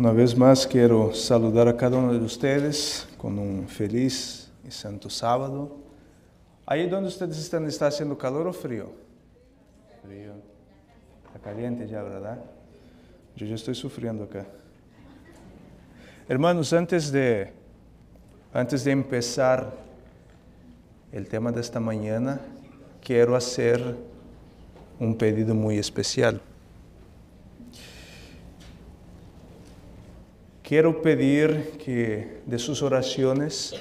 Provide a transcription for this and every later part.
Una vez más quiero saludar a cada uno de ustedes con un feliz y santo sábado. Ahí donde ustedes están, ¿está haciendo calor o frío? Frío. Está caliente ya, ¿verdad? Yo ya estoy sufriendo acá. Hermanos, antes de empezar el tema de esta mañana, quiero hacer un pedido muy especial. Quiero pedir que de sus oraciones,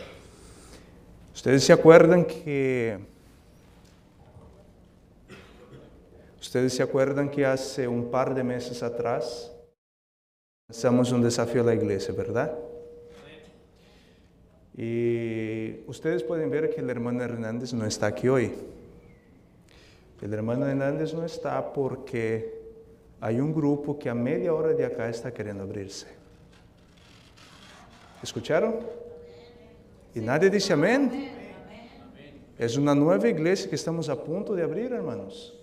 ustedes se acuerdan que hace un par de meses atrás lanzamos un desafío a la iglesia, ¿verdad? Y ustedes pueden ver que el hermano Hernández no está aquí hoy. El hermano Hernández no está porque hay un grupo que a media hora de acá está queriendo abrirse. ¿Escucharon? Y nadie dice amén. Es una nueva iglesia que estamos a punto de abrir, hermanos.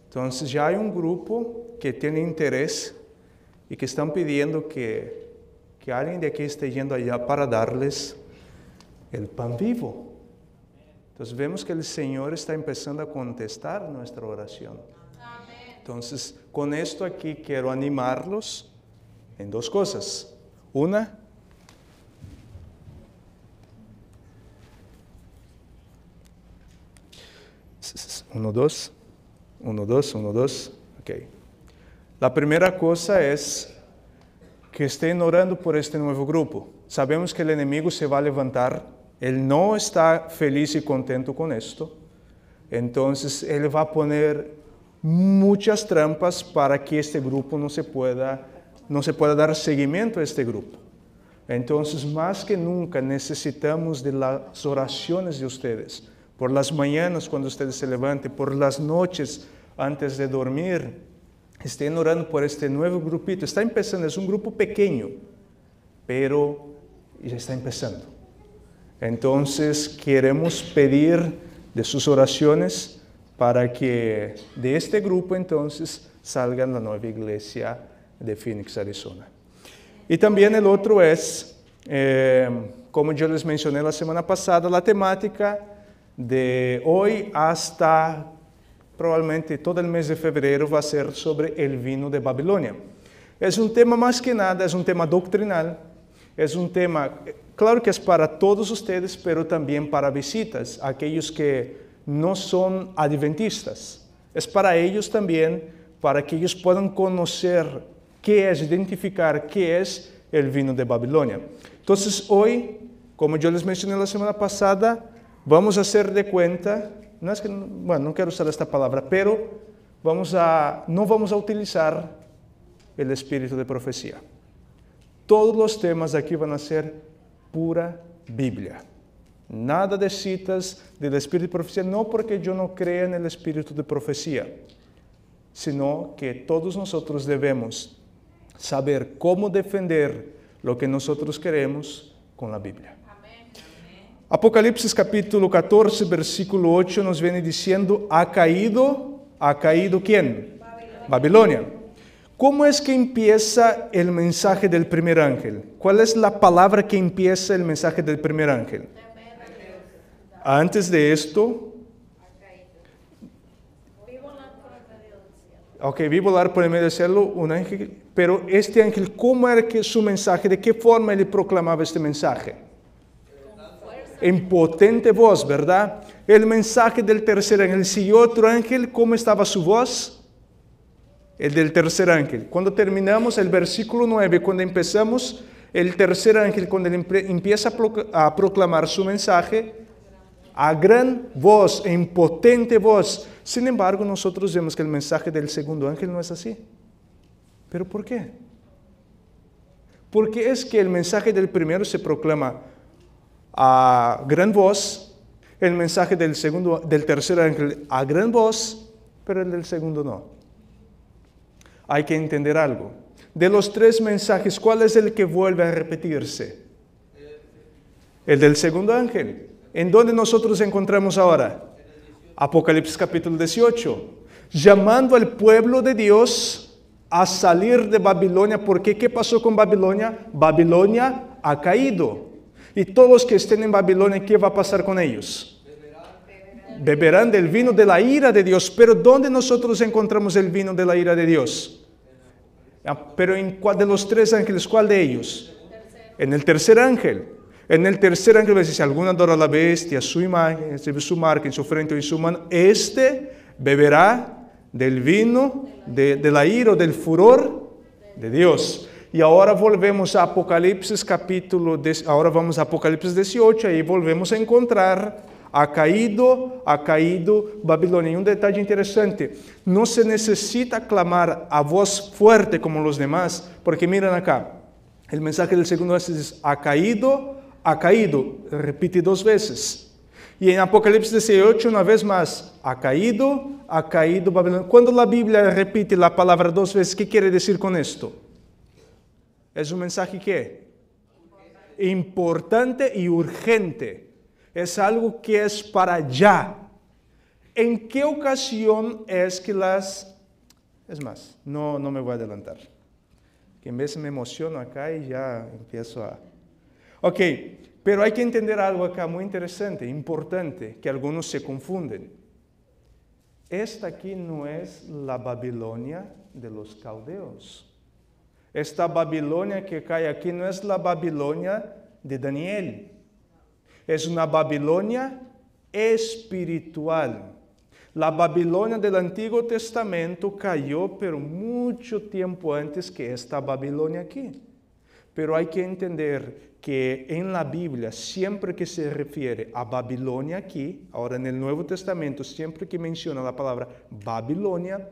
Entonces ya hay un grupo que tiene interés y que están pidiendo que alguien de aquí esté yendo allá para darles el pan vivo. Entonces vemos que el Señor está empezando a contestar nuestra oración. Entonces con esto aquí quiero animarlos en dos cosas. Una, uno, dos. Ok. La primera cosa es que estén orando por este nuevo grupo. Sabemos que el enemigo se va a levantar. Él no está feliz y contento con esto. Entonces, él va a poner muchas trampas para que este grupo no se pueda dar seguimiento a este grupo. Entonces, más que nunca necesitamos de las oraciones de ustedes. Por las mañanas cuando ustedes se levanten, por las noches antes de dormir, estén orando por este nuevo grupito. Está empezando, es un grupo pequeño, pero ya está empezando. Entonces queremos pedir de sus oraciones para que de este grupo entonces salga la nueva iglesia de Phoenix, Arizona. Y también el otro es, como yo les mencioné la semana pasada, la temática de hoy hasta probablemente todo el mes de febrero va a ser sobre el vino de Babilonia. Es un tema más que nada, es un tema doctrinal, es un tema, claro que es para todos ustedes, pero también para visitas, aquellos que no son adventistas. Es para ellos también, para que ellos puedan conocer qué es, identificar qué es el vino de Babilonia. Entonces hoy, como yo les mencioné la semana pasada, vamos a hacer de cuenta, no quiero usar esta palabra, pero no vamos a utilizar el espíritu de profecía. Todos los temas aquí van a ser pura Biblia. Nada de citas del espíritu de profecía, no porque yo no crea en el espíritu de profecía, sino que todos nosotros debemos saber cómo defender lo que nosotros queremos con la Biblia. Apocalipsis capítulo 14, versículo 8 nos viene diciendo, ¿ha caído quién? Babilonia. ¿Cómo es que empieza el mensaje del primer ángel? ¿Cuál es la palabra que empieza el mensaje del primer ángel? Antes de esto, vi volar por el medio del cielo un ángel, pero este ángel, ¿cómo era que su mensaje? ¿De qué forma él proclamaba este mensaje? En potente voz, ¿verdad? El mensaje del tercer ángel. Siguió otro ángel, ¿cómo estaba su voz? El del tercer ángel. Cuando terminamos el versículo 9, cuando empezamos, el tercer ángel, cuando él empieza a proclamar su mensaje, a gran voz, en potente voz. Sin embargo, nosotros vemos que el mensaje del segundo ángel no es así. ¿Pero por qué? Porque es que el mensaje del primero se proclama a gran voz, el mensaje del tercer ángel a gran voz, pero el del segundo no. Hay que entender algo. De los tres mensajes, ¿cuál es el que vuelve a repetirse? El del segundo ángel. ¿En dónde nosotros encontramos ahora? Apocalipsis capítulo 18. Llamando al pueblo de Dios a salir de Babilonia, porque ¿qué pasó con Babilonia? Babilonia ha caído. Y todos los que estén en Babilonia, ¿qué va a pasar con ellos? Beberán del vino de la ira de Dios. Pero ¿dónde nosotros encontramos el vino de la ira de Dios? Pero ¿en cuál de los 3 ángeles? ¿Cuál de ellos? En el tercer ángel. En el tercer ángel dice, si alguno adora a la bestia, su imagen, su marca en su frente o en su mano, beberá del vino de la ira o del furor de Dios. Y ahora volvemos a Apocalipsis ahora vamos a Apocalipsis 18 y volvemos a encontrar, ha caído Babilonia. Y un detalle interesante, no se necesita clamar a voz fuerte como los demás, porque miren acá, el mensaje del segundo ángel dice, ha caído, repite 2 veces. Y en Apocalipsis 18 una vez más, ha caído Babilonia. Cuando la Biblia repite la palabra 2 veces, ¿qué quiere decir con esto? Es un mensaje ¿qué? Importante y urgente. Es algo que es para ya. ¿En qué ocasión es que Es más, no me voy a adelantar. Que en vez me emociono acá y ya empiezo a... Ok, pero hay que entender algo acá muy interesante, importante, que algunos se confunden. Esta aquí no es la Babilonia de los caldeos. Esta Babilonia que cae aquí no es la Babilonia de Daniel. Es una Babilonia espiritual. La Babilonia del Antiguo Testamento cayó, pero mucho tiempo antes que esta Babilonia aquí. Pero hay que entender que en la Biblia, siempre que se refiere a Babilonia aquí, ahora en el Nuevo Testamento, siempre que menciona la palabra Babilonia,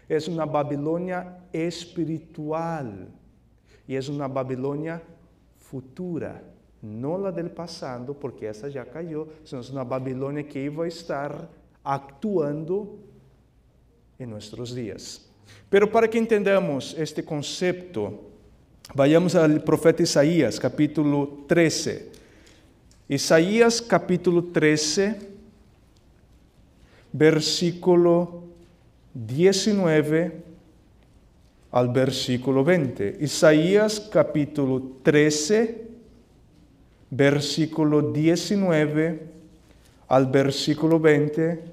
es una Babilonia espiritual y es una Babilonia futura, no la del pasado, porque esa ya cayó, sino es una Babilonia que iba a estar actuando en nuestros días. Pero para que entendamos este concepto, vayamos al profeta Isaías, capítulo 13. Isaías, capítulo 13, versículo 19 al versículo 20. Isaías, capítulo 13, versículo 19 al versículo 20,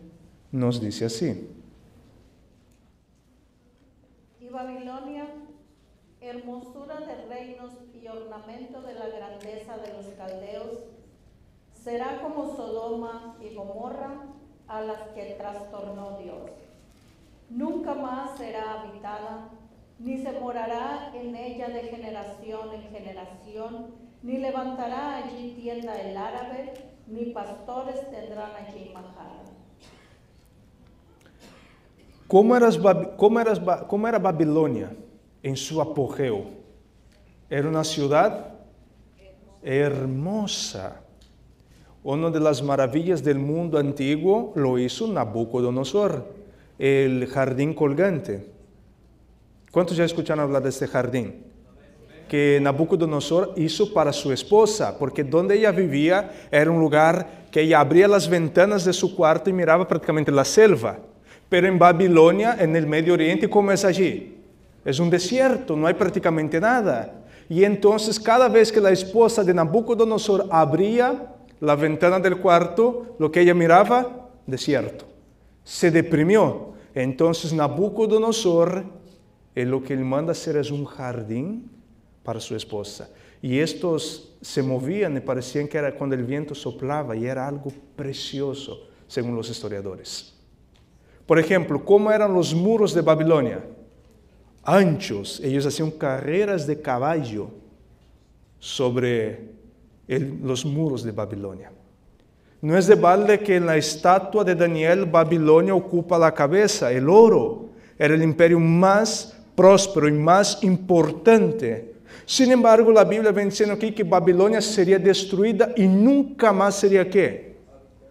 nos dice así. Y Babilonia, hermosura de reinos y ornamento de la grandeza de los caldeos, será como Sodoma y Gomorra, a las que trastornó Dios. Nunca más será habitada, ni se morará en ella de generación en generación, ni levantará allí tienda el árabe, ni pastores tendrán allí majada. ¿Cómo era Babilonia en su apogeo? Era una ciudad hermosa. Una de las maravillas del mundo antiguo lo hizo Nabucodonosor, el jardín colgante. ¿Cuántos ya escucharon hablar de este jardín? Que Nabucodonosor hizo para su esposa, porque donde ella vivía era un lugar que ella abría las ventanas de su cuarto y miraba prácticamente la selva. Pero en Babilonia, en el Medio Oriente, ¿cómo es allí? Es un desierto, no hay prácticamente nada. Y entonces cada vez que la esposa de Nabucodonosor abría la ventana del cuarto, lo que ella miraba, desierto. Se deprimió. Entonces Nabucodonosor, lo que él manda hacer es un jardín para su esposa. Y estos se movían y parecían que era cuando el viento soplaba y era algo precioso, según los historiadores. Por ejemplo, ¿cómo eran los muros de Babilonia? Anchos. Ellos hacían carreras de caballo sobre los muros de Babilonia. No es de balde que en la estatua de Daniel, Babilonia ocupa la cabeza. El oro era el imperio más próspero y más importante. Sin embargo, la Biblia viene diciendo aquí que Babilonia sería destruida y nunca más sería ¿qué?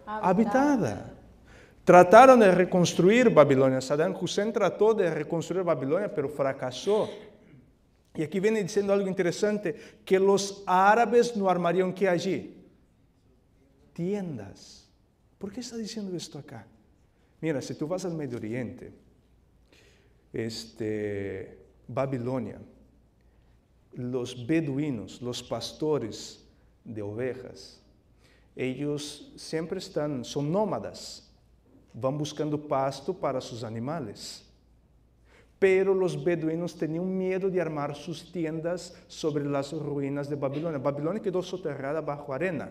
Habitada. Trataron de reconstruir Babilonia. Saddam Hussein trató de reconstruir Babilonia, pero fracasó. Y aquí viene diciendo algo interesante, que los árabes no armarían ¿qué allí? Tiendas. ¿Por qué está diciendo esto acá? Mira, si tú vas al Medio Oriente, Babilonia, los beduinos, los pastores de ovejas, ellos siempre son nómadas, van buscando pasto para sus animales. Pero los beduinos tenían miedo de armar sus tiendas sobre las ruinas de Babilonia. Babilonia quedó soterrada bajo arena.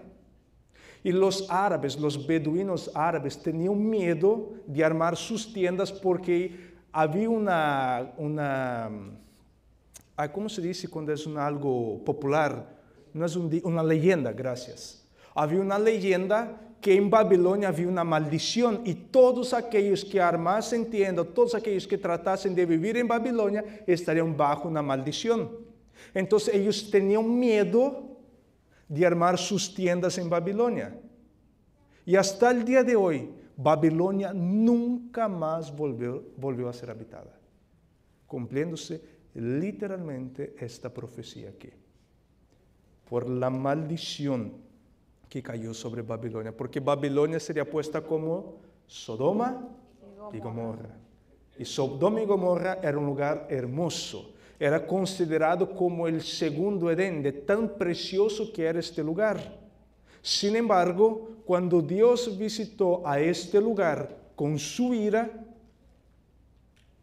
Y los árabes, los beduinos árabes, tenían miedo de armar sus tiendas porque había ¿cómo se dice cuando es algo popular? No es una leyenda, gracias. Había una leyenda que en Babilonia había una maldición y todos aquellos que armasen tiendas, todos aquellos que tratasen de vivir en Babilonia estarían bajo una maldición. Entonces ellos tenían miedo de armar sus tiendas en Babilonia. Y hasta el día de hoy, Babilonia nunca más volvió a ser habitada, cumpliéndose literalmente esta profecía aquí, por la maldición que cayó sobre Babilonia, porque Babilonia sería puesta como Sodoma y Gomorra. Y Sodoma y Gomorra era un lugar hermoso, era considerado como el segundo Edén, de tan precioso que era este lugar. Sin embargo, cuando Dios visitó a este lugar con su ira,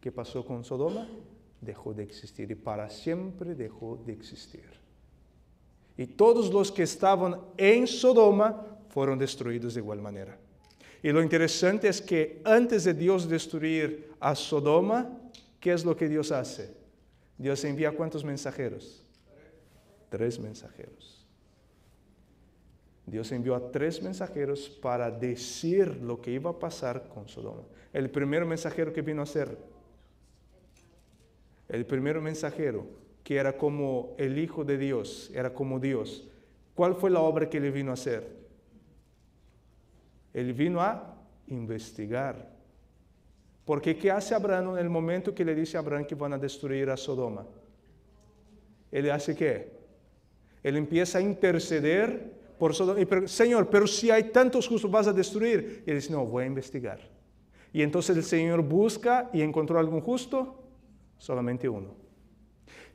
¿qué pasó con Sodoma? Dejó de existir y para siempre dejó de existir. Y todos los que estaban en Sodoma fueron destruidos de igual manera. Y lo interesante es que antes de Dios destruir a Sodoma, ¿qué es lo que Dios hace? Dios envía ¿cuántos mensajeros? 3 mensajeros. Dios envió a 3 mensajeros para decir lo que iba a pasar con Sodoma. El primer mensajero que vino a hacer, el primer mensajero que era como el Hijo de Dios, era como Dios. ¿Cuál fue la obra que él vino a hacer? Él vino a investigar. Porque ¿qué hace Abraham en el momento que le dice a Abraham que van a destruir a Sodoma? Él hace ¿qué? Él empieza a interceder por Sodoma. Señor, pero si hay tantos justos, ¿vas a destruir? Y él dice, no, voy a investigar. Y entonces el Señor busca y encontró algún justo, solamente uno.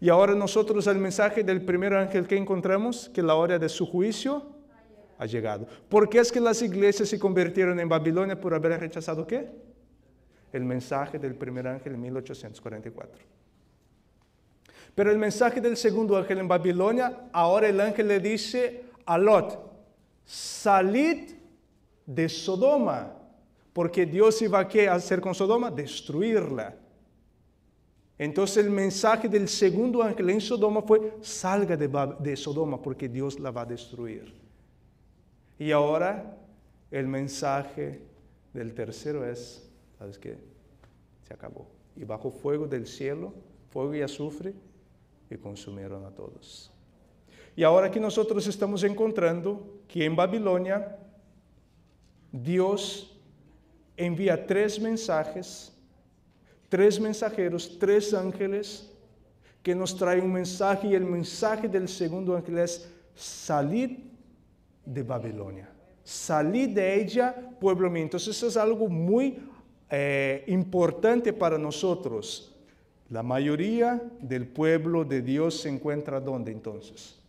Y ahora nosotros el mensaje del primer ángel que encontramos, que la hora de su juicio ha llegado. ¿Por qué es que las iglesias se convirtieron en Babilonia por haber rechazado qué? El mensaje del primer ángel en 1844. Pero el mensaje del segundo ángel en Babilonia, ahora el ángel le dice a Lot, salid de Sodoma, porque Dios iba a hacer con Sodoma, destruirla. Entonces el mensaje del segundo ángel en Sodoma fue, salga de Sodoma porque Dios la va a destruir. Y ahora el mensaje del tercero es, ¿sabes qué? Se acabó. Y bajo fuego del cielo, fuego y azufre, y consumieron a todos. Y ahora que nosotros estamos encontrando que en Babilonia, Dios envía 3 mensajes, 3 mensajeros, 3 ángeles que nos traen un mensaje y el mensaje del segundo ángel es salid de Babilonia, salid de ella, pueblo mío. Entonces eso es algo muy importante para nosotros. La mayoría del pueblo de Dios se encuentra ¿dónde entonces?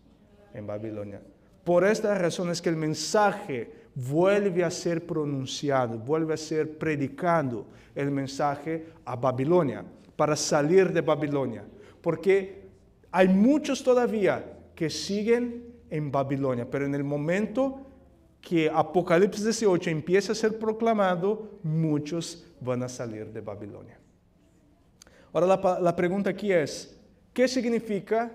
En Babilonia. Por esta razón es que el mensaje vuelve a ser pronunciado, vuelve a ser predicado el mensaje a Babilonia, para salir de Babilonia. Porque hay muchos todavía que siguen en Babilonia, pero en el momento que Apocalipsis 18 empiece a ser proclamado, muchos van a salir de Babilonia. Ahora la pregunta aquí es, ¿qué significa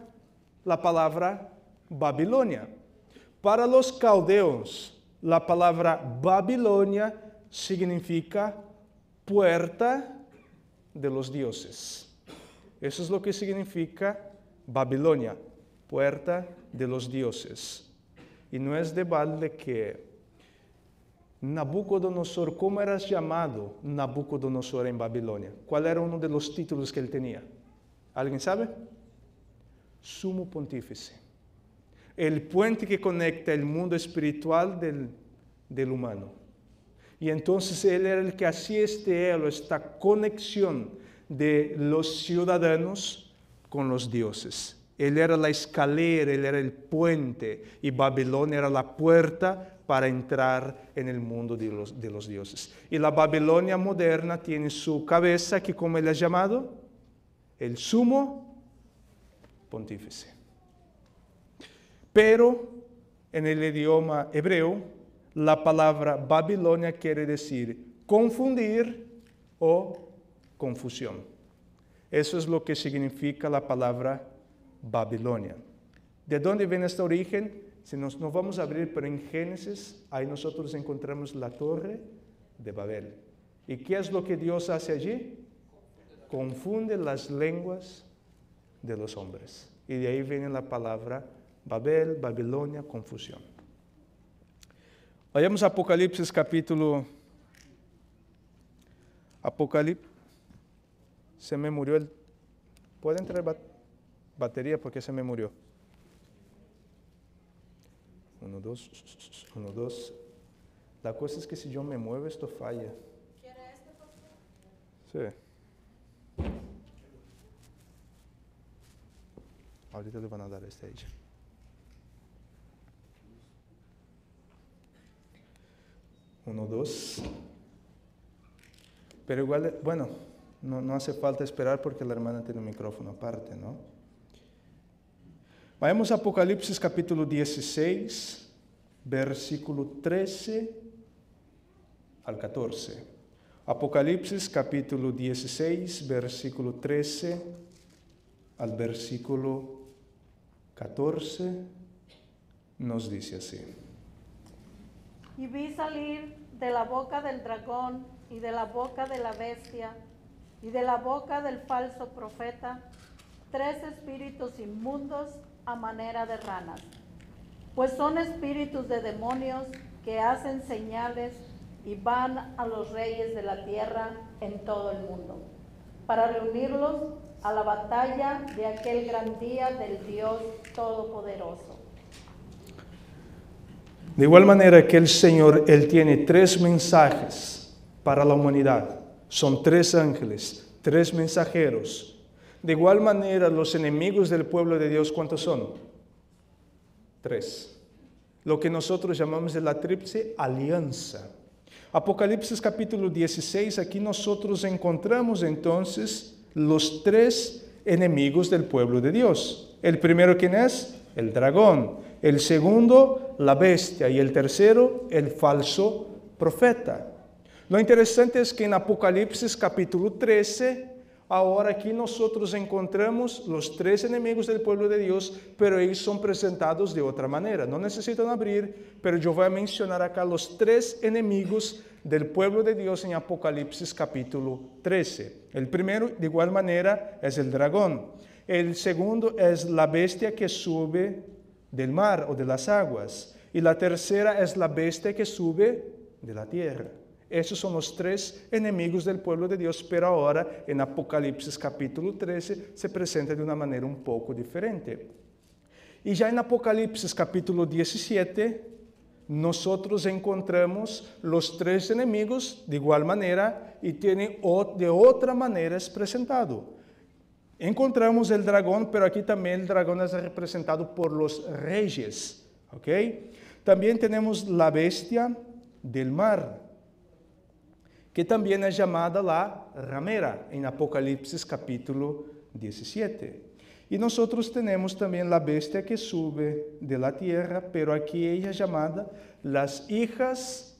la palabra Babilonia? Para los caldeos, la palabra Babilonia significa puerta de los dioses. Eso es lo que significa Babilonia, puerta de los dioses. Y no es de balde que Nabucodonosor, ¿cómo era llamado Nabucodonosor en Babilonia? ¿Cuál era uno de los títulos que él tenía? ¿Alguien sabe? Sumo pontífice. El puente que conecta el mundo espiritual del humano. Y entonces él era el que hacía este elo, esta conexión de los ciudadanos con los dioses. Él era la escalera, él era el puente, y Babilonia era la puerta para entrar en el mundo de los dioses. Y la Babilonia moderna tiene su cabeza, que como él ha llamado, el sumo pontífice. Pero en el idioma hebreo, la palabra Babilonia quiere decir confundir o confusión. Eso es lo que significa la palabra Babilonia. ¿De dónde viene este origen? Si nos vamos a abrir, pero en Génesis, ahí nosotros encontramos la torre de Babel. ¿Y qué es lo que Dios hace allí? Confunde las lenguas de los hombres. Y de ahí viene la palabra Babel, Babilonia, confusión. Vayamos a Apocalipsis capítulo... Apocalipsis... Se me murió el... ¿Puede entrar batería? Porque se me murió. 1, 2, 1, 2. La cosa es que si yo me muevo, esto falla. ¿Quiere este, pastor? Sí. Ahorita le van a dar este a ella. 1, 2. Pero igual, bueno, no hace falta esperar porque la hermana tiene un micrófono aparte, ¿no? Vayamos a Apocalipsis capítulo 16, versículo 13 al 14. Apocalipsis capítulo 16, versículo 13 al versículo 14, nos dice así. Y vi salir de la boca del dragón y de la boca de la bestia y de la boca del falso profeta 3 espíritus inmundos a manera de ranas, pues son espíritus de demonios que hacen señales y van a los reyes de la tierra en todo el mundo, para reunirlos a la batalla de aquel gran día del Dios Todopoderoso. De igual manera que el Señor, Él tiene 3 mensajes para la humanidad. Son 3 ángeles, 3 mensajeros. De igual manera, los enemigos del pueblo de Dios, ¿cuántos son? 3. Lo que nosotros llamamos de la tríplice alianza. Apocalipsis capítulo 16, aquí nosotros encontramos entonces los 3 enemigos del pueblo de Dios. El primero, ¿quién es? El dragón. El segundo, la bestia. Y el tercero, el falso profeta. Lo interesante es que en Apocalipsis capítulo 13, ahora aquí nosotros encontramos los 3 enemigos del pueblo de Dios, pero ellos son presentados de otra manera. No necesitan abrir, pero yo voy a mencionar acá los 3 enemigos del pueblo de Dios en Apocalipsis capítulo 13. El primero, de igual manera, es el dragón. El segundo es la bestia que sube del mar o de las aguas. Y la tercera es la bestia que sube de la tierra. Esos son los 3 enemigos del pueblo de Dios, pero ahora en Apocalipsis capítulo 13 se presenta de una manera un poco diferente. Y ya en Apocalipsis capítulo 17, nosotros encontramos los 3 enemigos de igual manera y tiene de otra manera es presentado. Encontramos el dragón, pero aquí también el dragón es representado por los reyes. ¿Ok? También tenemos la bestia del mar, que también es llamada la ramera en Apocalipsis capítulo 17. Y nosotros tenemos también la bestia que sube de la tierra, pero aquí ella es llamada las hijas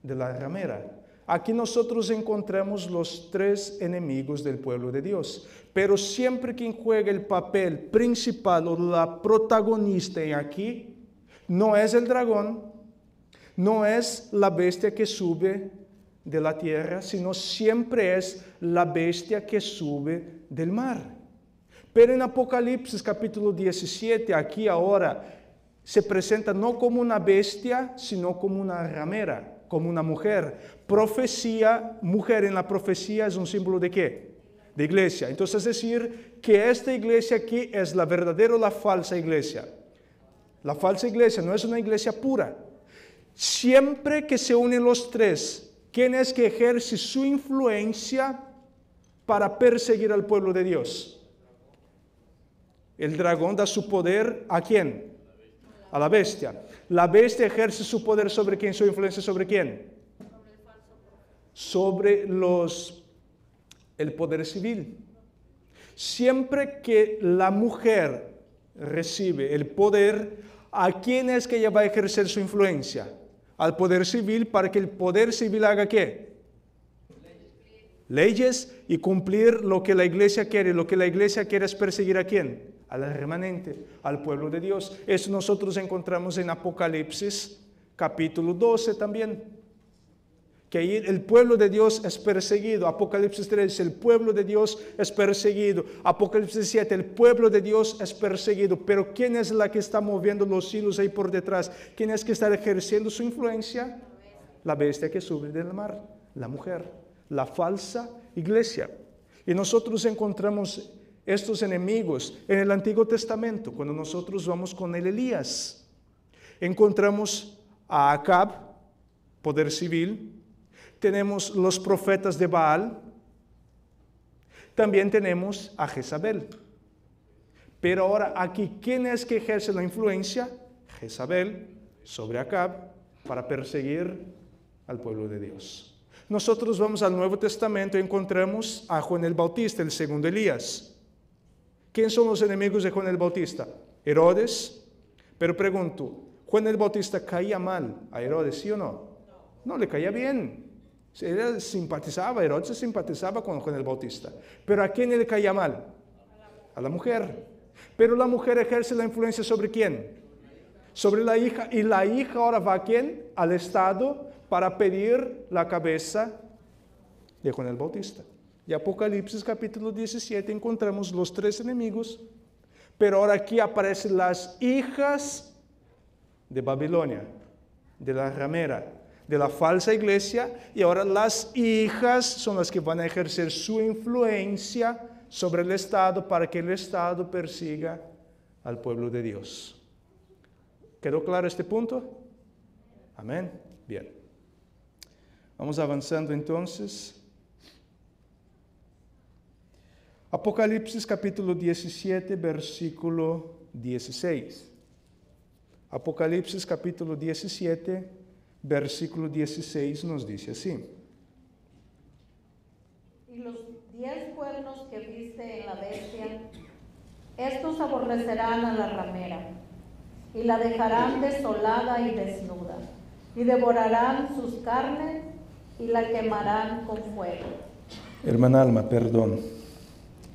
de la ramera. Aquí nosotros encontramos los 3 enemigos del pueblo de Dios, pero siempre quien juega el papel principal o la protagonista en aquí, no es el dragón, no es la bestia que sube de la tierra, sino siempre es la bestia que sube del mar. Pero en Apocalipsis capítulo 17, aquí ahora, se presenta no como una bestia, sino como una ramera, como una mujer. Profecía, mujer en la profecía es un símbolo ¿de qué? De iglesia. Entonces es decir, que esta iglesia aquí es la verdadera o la falsa iglesia. La falsa iglesia no es una iglesia pura. Siempre que se unen los 3, ¿quién es que ejerce su influencia para perseguir al pueblo de Dios? El dragón da su poder ¿a quién? A la bestia. La bestia ejerce su poder sobre quién, su influencia sobre quién. Sobre el poder civil. Siempre que la mujer recibe el poder, ¿a quién es que ella va a ejercer su influencia? Al poder civil, para que el poder civil haga ¿qué? Leyes y cumplir lo que la iglesia quiere. Lo que la iglesia quiere es perseguir ¿a quién? Al remanente, al pueblo de Dios. Eso nosotros encontramos en Apocalipsis capítulo 12 también. Que ahí el pueblo de Dios es perseguido. Apocalipsis 3, el pueblo de Dios es perseguido. Apocalipsis 7, el pueblo de Dios es perseguido. Pero ¿quién es la que está moviendo los hilos ahí por detrás? ¿Quién es que está ejerciendo su influencia? La bestia que sube del mar, la mujer, la falsa iglesia. Y nosotros encontramos estos enemigos en el Antiguo Testamento. Cuando nosotros vamos con el Elías, encontramos a Acab, poder civil. Tenemos los profetas de Baal. También tenemos a Jezabel. Pero ahora aquí, ¿quién es que ejerce la influencia? Jezabel sobre Acab para perseguir al pueblo de Dios. Nosotros vamos al Nuevo Testamento y encontramos a Juan el Bautista, el segundo Elías. ¿Quién son los enemigos de Juan el Bautista? Herodes. Pero pregunto, ¿Juan el Bautista caía mal a Herodes, sí o no? No, le caía bien. Herodes simpatizaba con Juan el Bautista. Pero ¿a quién le caía mal? A la mujer. Pero la mujer ejerce la influencia ¿sobre quién? Sobre la hija. Y la hija ahora va ¿a quién? Al Estado para pedir la cabeza de Juan el Bautista. Y Apocalipsis capítulo 17 encontramos los tres enemigos. Pero ahora aquí aparecen las hijas de Babilonia, de la ramera, de la falsa iglesia, y ahora las hijas son las que van a ejercer su influencia sobre el Estado para que el Estado persiga al pueblo de Dios. ¿Quedó claro este punto? Amén. Bien. Vamos avanzando entonces. Apocalipsis capítulo 17, versículo 16. Apocalipsis capítulo 17, versículo 16 nos dice así. Y los 10 cuernos que viste en la bestia, estos aborrecerán a la ramera, y la dejarán desolada y desnuda, y devorarán sus carnes, y la quemarán con fuego. Hermana Alma, perdón.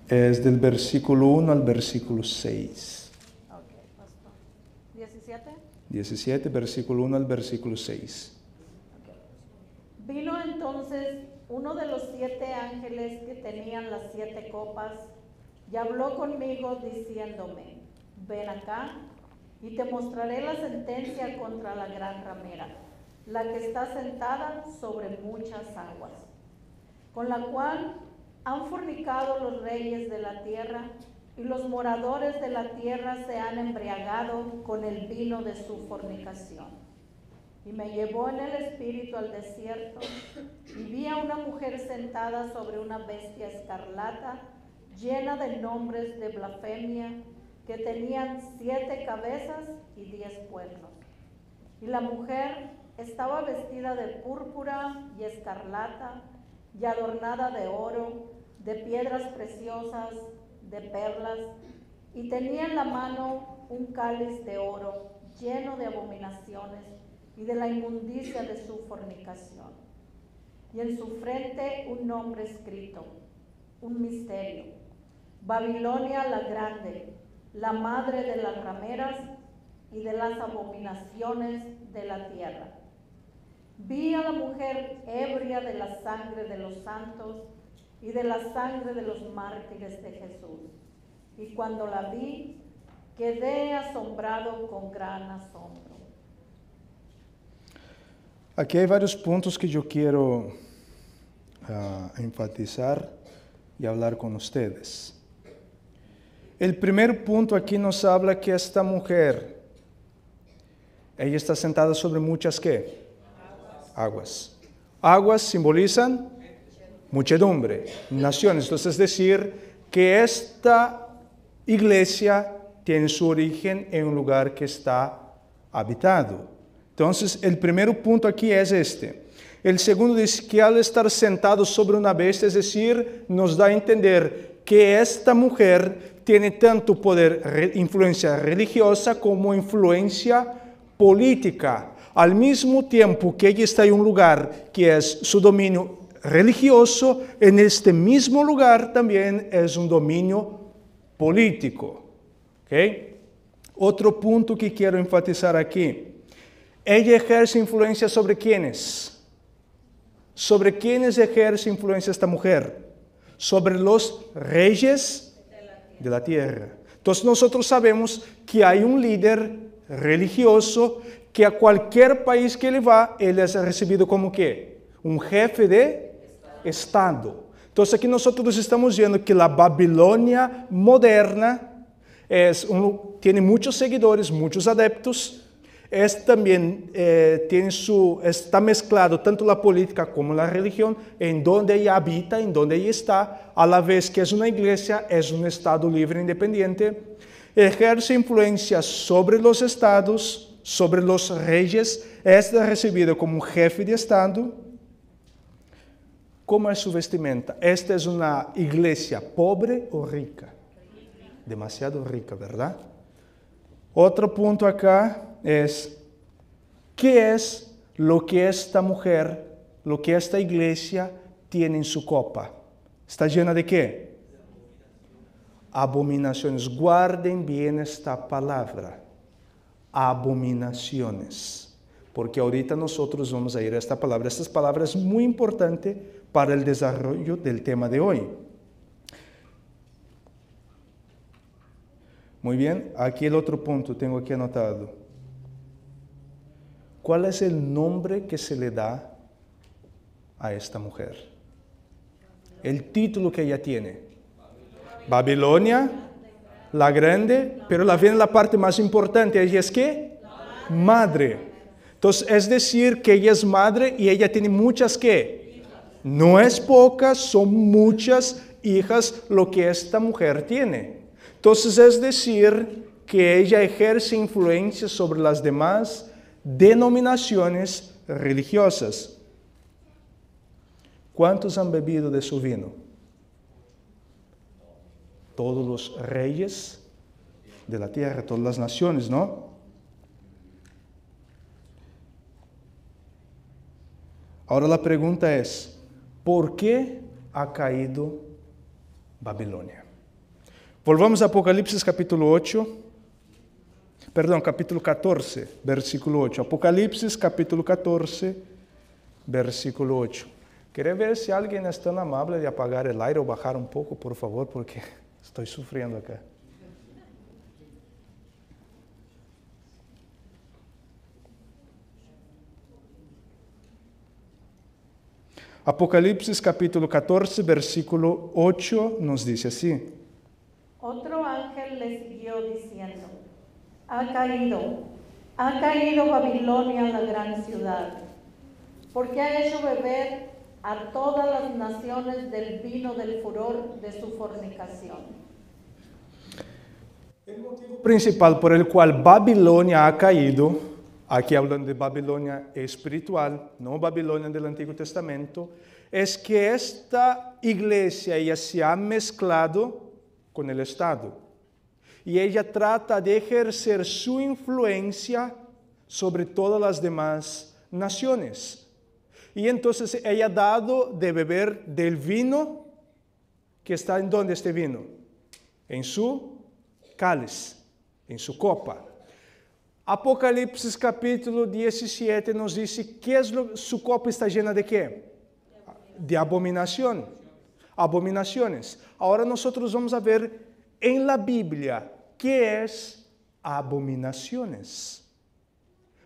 Es del versículo 1 al versículo 6. Ok, pastor. 17. 17, versículo 1 al versículo 6. Okay. Vino entonces uno de los 7 ángeles que tenían las 7 copas y habló conmigo diciéndome: ven acá y te mostraré la sentencia contra la gran ramera, la que está sentada sobre muchas aguas, con la cual han fornicado los reyes de la tierra, y los moradores de la tierra se han embriagado con el vino de su fornicación. Y me llevó en el espíritu al desierto, y vi a una mujer sentada sobre una bestia escarlata, llena de nombres de blasfemia, que tenían 7 cabezas y 10 cuernos. Y la mujer estaba vestida de púrpura y escarlata, y adornada de oro, de piedras preciosas, de perlas, y tenía en la mano un cáliz de oro lleno de abominaciones y de la inmundicia de su fornicación. Y en su frente un nombre escrito, un misterio: Babilonia la grande, la madre de las rameras y de las abominaciones de la tierra. Vi a la mujer ebria de la sangre de los santos y de la sangre de los mártires de Jesús. Y cuando la vi, quedé asombrado con gran asombro. Aquí hay varios puntos que yo quiero enfatizar y hablar con ustedes. El primer punto aquí nos habla que esta mujer, ella está sentada sobre muchas ¿qué? Aguas. Aguas simbolizan muchedumbre, naciones. Entonces es decir, que esta iglesia tiene su origen en un lugar que está habitado. Entonces, el primer punto aquí es este. El segundo dice que al estar sentado sobre una bestia, es decir, nos da a entender que esta mujer tiene tanto poder, influencia religiosa como influencia política. Al mismo tiempo que ella está en un lugar que es su dominio religioso, en este mismo lugar también es un dominio político. ¿Okay? Otro punto que quiero enfatizar aquí. Ella ejerce influencia sobre quiénes. ¿Sobre quiénes ejerce influencia esta mujer? Sobre los reyes de la tierra. Entonces nosotros sabemos que hay un líder religioso que a cualquier país que él va, él es recibido como ¿qué? Un jefe de Estado. Entonces aquí nosotros estamos viendo que la Babilonia moderna tiene muchos seguidores, muchos adeptos. También está mezclado tanto la política como la religión en donde ella habita, en donde ella está, a la vez que es una iglesia, es un estado libre e independiente, ejerce influencia sobre los estados, sobre los reyes, es recibido como un jefe de estado. ¿Cómo es su vestimenta? Esta es una iglesia pobre o rica, demasiado rica, ¿verdad? Otro punto acá es, ¿qué es lo que esta mujer, lo que esta iglesia tiene en su copa? ¿Está llena de qué? Abominaciones. Guarden bien esta palabra. Abominaciones. Porque ahorita nosotros vamos a ir a esta palabra. Esta palabra es muy importante para el desarrollo del tema de hoy. Muy bien, aquí el otro punto tengo aquí anotado. ¿Cuál es el nombre que se le da a esta mujer? El título que ella tiene. Babilonia, la grande, pero la viene la parte más importante. ¿Ella es qué? Madre. Entonces, es decir, que ella es madre y ella tiene muchas ¿qué? No es pocas, son muchas hijas lo que esta mujer tiene. Entonces, es decir, que ella ejerce influencia sobre las demás denominaciones religiosas. ¿Cuántos han bebido de su vino? Todos los reyes de la tierra, todas las naciones, ¿no? Ahora la pregunta es, ¿por qué ha caído Babilonia? Volvamos a Apocalipsis capítulo 14, versículo 8. Apocalipsis capítulo 14, versículo 8. Quería ver si alguien es tan amable de apagar el aire o bajar un poco, por favor, porque estoy sufriendo acá. Apocalipsis capítulo 14, versículo 8 nos dice así. Otro ángel le siguió diciendo, ha caído Babilonia, la gran ciudad, porque ha hecho beber a todas las naciones del vino del furor de su fornicación. El motivo principal por el cual Babilonia ha caído, aquí hablando de Babilonia espiritual, no Babilonia del Antiguo Testamento, es que esta iglesia ya se ha mezclado con el Estado. Y ella trata de ejercer su influencia sobre todas las demás naciones. Y entonces ella ha dado de beber del vino que está en donde este vino, en su cáliz, en su copa. Apocalipsis capítulo 17 nos dice que su copa está llena de qué? De abominación. Abominaciones. Ahora nosotros vamos a ver en la Biblia qué es abominaciones.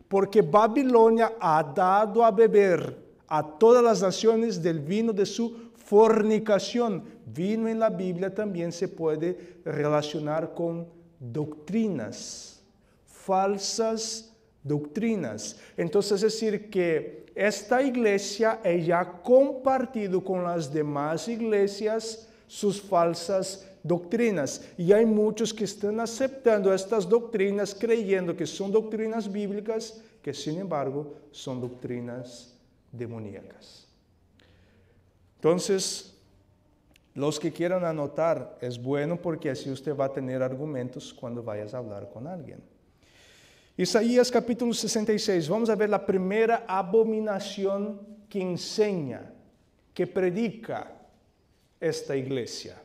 Porque Babilonia ha dado a beber a todas las naciones del vino de su fornicación. Vino en la Biblia también se puede relacionar con doctrinas, falsas doctrinas. Entonces es decir que esta iglesia ella ha compartido con las demás iglesias sus falsas doctrinas. Y hay muchos que están aceptando estas doctrinas, creyendo que son doctrinas bíblicas, que sin embargo son doctrinas demoníacas. Entonces, los que quieran anotar, es bueno porque así usted va a tener argumentos cuando vayas a hablar con alguien. Isaías capítulo 66, vamos a ver la primera abominación que enseña, que predica esta iglesia.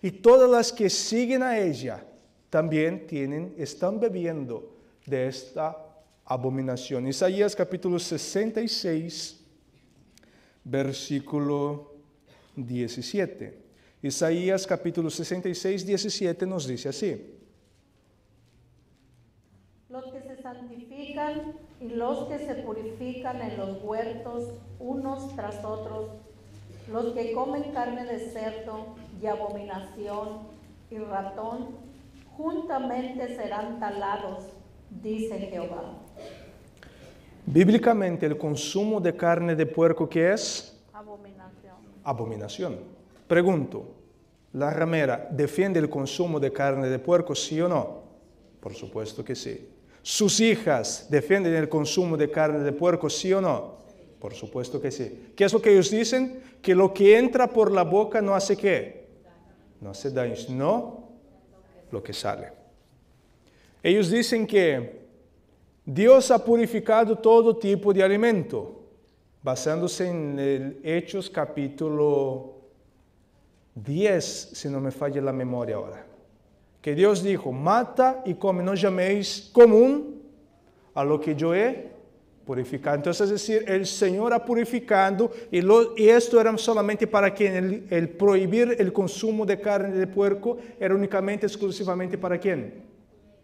Y todas las que siguen a ella también están bebiendo de esta abominación. Isaías capítulo 66, versículo 17. Isaías capítulo 66, 17 nos dice así. Los que se santifican y los que se purifican en los huertos unos tras otros, los que comen carne de cerdo y abominación y ratón, juntamente serán talados, dice Jehová. Bíblicamente, el consumo de carne de puerco, ¿qué es? Abominación. Abominación. Pregunto, ¿la ramera defiende el consumo de carne de puerco, sí o no? Por supuesto que sí. ¿Sus hijas defienden el consumo de carne de puerco, sí o no? Por supuesto que sí. ¿Qué es lo que ellos dicen? Que lo que entra por la boca no hace ¿qué? No hace daño, sino lo que sale. Ellos dicen que Dios ha purificado todo tipo de alimento, basándose en el Hechos capítulo 10, si no me falla la memoria ahora. Que Dios dijo, mata y come, no llaméis común a lo que yo he purificado. Entonces, es decir, el Señor ha purificado y esto era solamente para quien, el prohibir el consumo de carne de puerco era únicamente, exclusivamente para quién?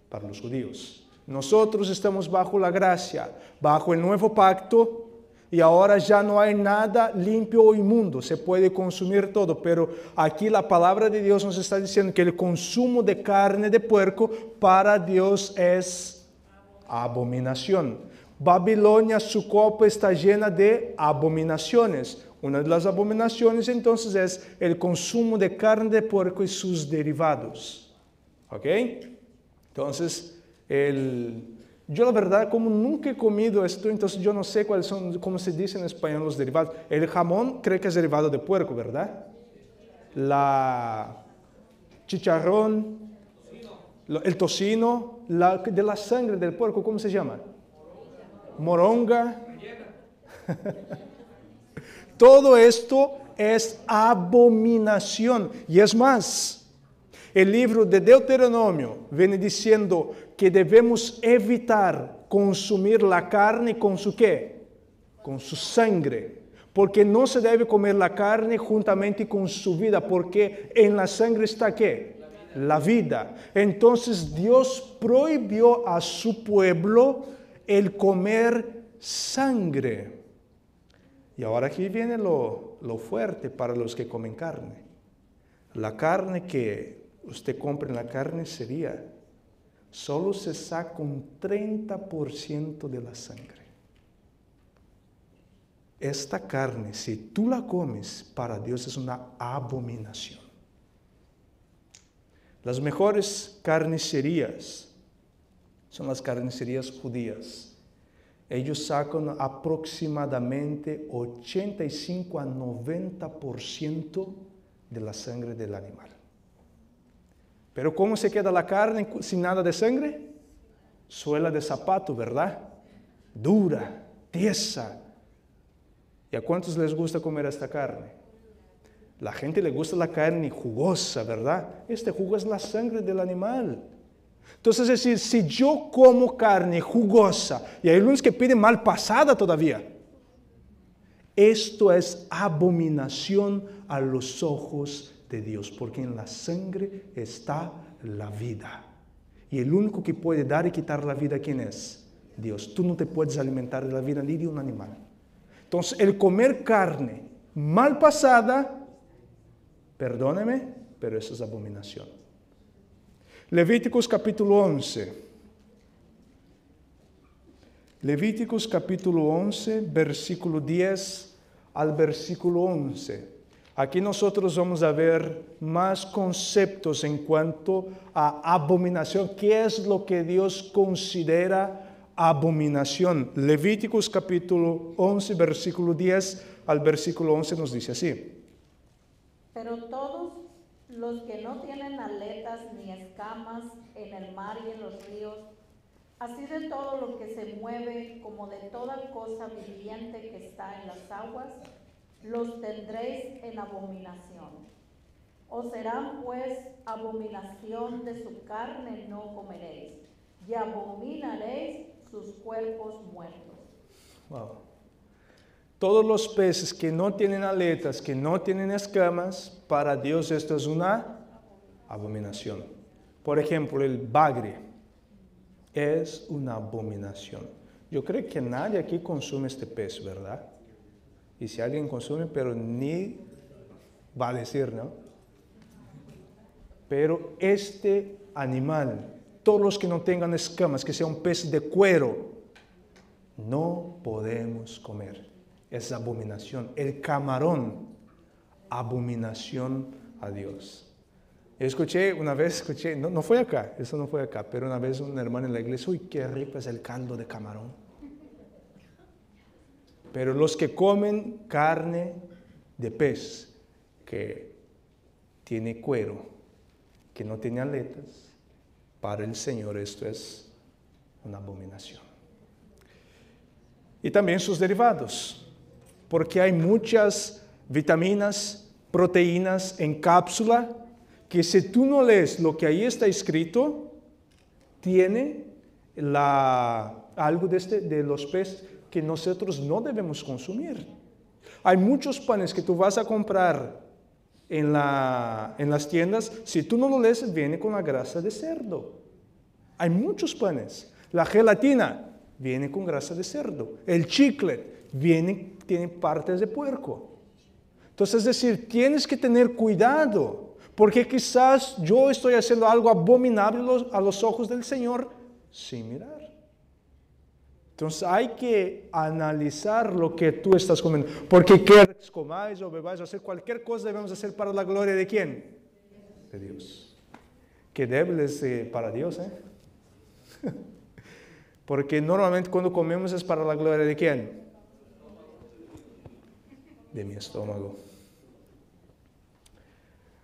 Para los judíos. Nosotros estamos bajo la gracia, bajo el nuevo pacto, y ahora ya no hay nada limpio o inmundo, se puede consumir todo, pero aquí la palabra de Dios nos está diciendo que el consumo de carne de puerco para Dios es abominación. Babilonia, su copa está llena de abominaciones. Una de las abominaciones entonces es el consumo de carne de puerco y sus derivados. ¿Ok? Entonces, yo la verdad, como nunca he comido esto, entonces yo no sé cuáles son, cómo se dice en español los derivados. El jamón creo que es derivado de puerco, ¿verdad? La chicharrón, el tocino, de la sangre del puerco, ¿cómo se llama? Moronga. Todo esto es abominación. Y es más, el libro de Deuteronomio viene diciendo que debemos evitar consumir la carne con su ¿qué? Con su sangre. Porque no se debe comer la carne juntamente con su vida, porque en la sangre está ¿qué? La vida. Entonces Dios prohibió a su pueblo el comer sangre. Y ahora aquí viene lo fuerte para los que comen carne. La carne que usted compra en la carnicería solo se saca un 30% de la sangre. Esta carne, si tú la comes, para Dios es una abominación. Las mejores carnicerías son las carnicerías judías. Ellos sacan aproximadamente 85 a 90% de la sangre del animal. Pero ¿cómo se queda la carne sin nada de sangre? Suela de zapato, ¿verdad? Dura, tiesa. ¿Y a cuántos les gusta comer esta carne? La gente le gusta la carne jugosa, ¿verdad? Este jugo es la sangre del animal. Entonces, es decir, si yo como carne jugosa, y hay unos que piden mal pasada todavía, esto es abominación a los ojos de Dios, porque en la sangre está la vida. Y el único que puede dar y quitar la vida, ¿quién es? Dios. Tú no te puedes alimentar de la vida ni de un animal. Entonces, el comer carne mal pasada, perdóneme, pero eso es abominación. Levíticos capítulo 11. Levíticos capítulo 11, versículo 10 al versículo 11. Aquí nosotros vamos a ver más conceptos en cuanto a abominación. ¿Qué es lo que Dios considera abominación? Levíticos capítulo 11, versículo 10 al versículo 11 nos dice así. Pero todos los que no tienen aletas ni escamas en el mar y en los ríos, así de todo lo que se mueve como de toda cosa viviente que está en las aguas, los tendréis en abominación. Os serán pues abominación de su carne, no comeréis, y abominaréis sus cuerpos muertos. Wow. Todos los peces que no tienen aletas, que no tienen escamas, para Dios esto es una abominación. Por ejemplo, el bagre es una abominación. Yo creo que nadie aquí consume este pez, ¿verdad? Y si alguien consume, pero ni va a decir, ¿no? Pero este animal, todos los que no tengan escamas, que sea un pez de cuero, no podemos comer. Es abominación. El camarón, abominación a Dios. Yo escuché, no fue acá, eso no fue acá, pero una vez un hermano en la iglesia, uy, qué rico es el caldo de camarón. Pero los que comen carne de pez, que tiene cuero, que no tiene aletas, para el Señor esto es una abominación. Y también sus derivados, porque hay muchas vitaminas, proteínas en cápsula, que si tú no lees lo que ahí está escrito, tiene algo de los peces que nosotros no debemos consumir. Hay muchos panes que tú vas a comprar en las tiendas, si tú no lo lees, viene con la grasa de cerdo. Hay muchos panes. La gelatina viene con grasa de cerdo. El chicle tiene partes de puerco. Entonces, es decir, tienes que tener cuidado, porque quizás yo estoy haciendo algo abominable a los ojos del Señor sin mirar. Entonces hay que analizar lo que tú estás comiendo, porque quieres comáis o bebáis o hacer cualquier cosa, debemos hacer para la gloria de ¿quién? De Dios. Qué débiles para Dios, ¿eh? Porque normalmente cuando comemos es para la gloria de ¿quién? De mi estómago.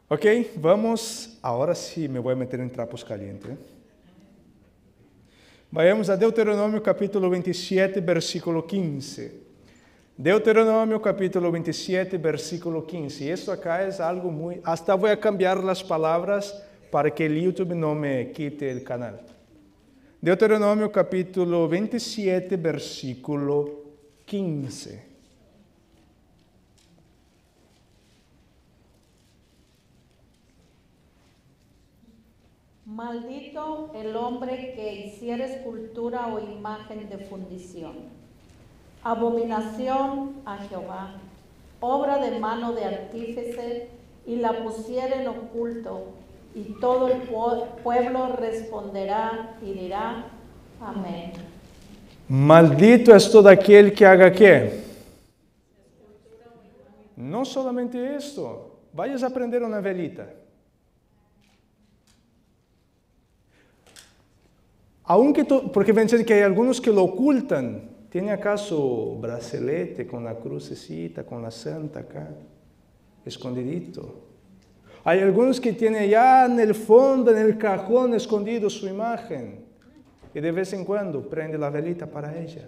Ok, vamos, ahora sí me voy a meter en trapos calientes. Vayamos a Deuteronomio capítulo 27, versículo 15. Deuteronomio capítulo 27, versículo 15. Y esto acá es algo muy... Hasta voy a cambiar las palabras para que el YouTube no me quite el canal. Deuteronomio capítulo 27, versículo 15. Maldito el hombre que hiciere escultura o imagen de fundición. Abominación a Jehová, obra de mano de artífice, y la pusiere en oculto, y todo el pueblo responderá y dirá, amén. Maldito es todo aquel que haga ¿qué? No solamente esto, vayas a prender una velita. Porque ven que hay algunos que lo ocultan. ¿Tiene acaso bracelete con la crucecita, con la santa acá, escondidito? Hay algunos que tienen ya en el fondo, en el cajón, escondido su imagen. Y de vez en cuando prende la velita para ella.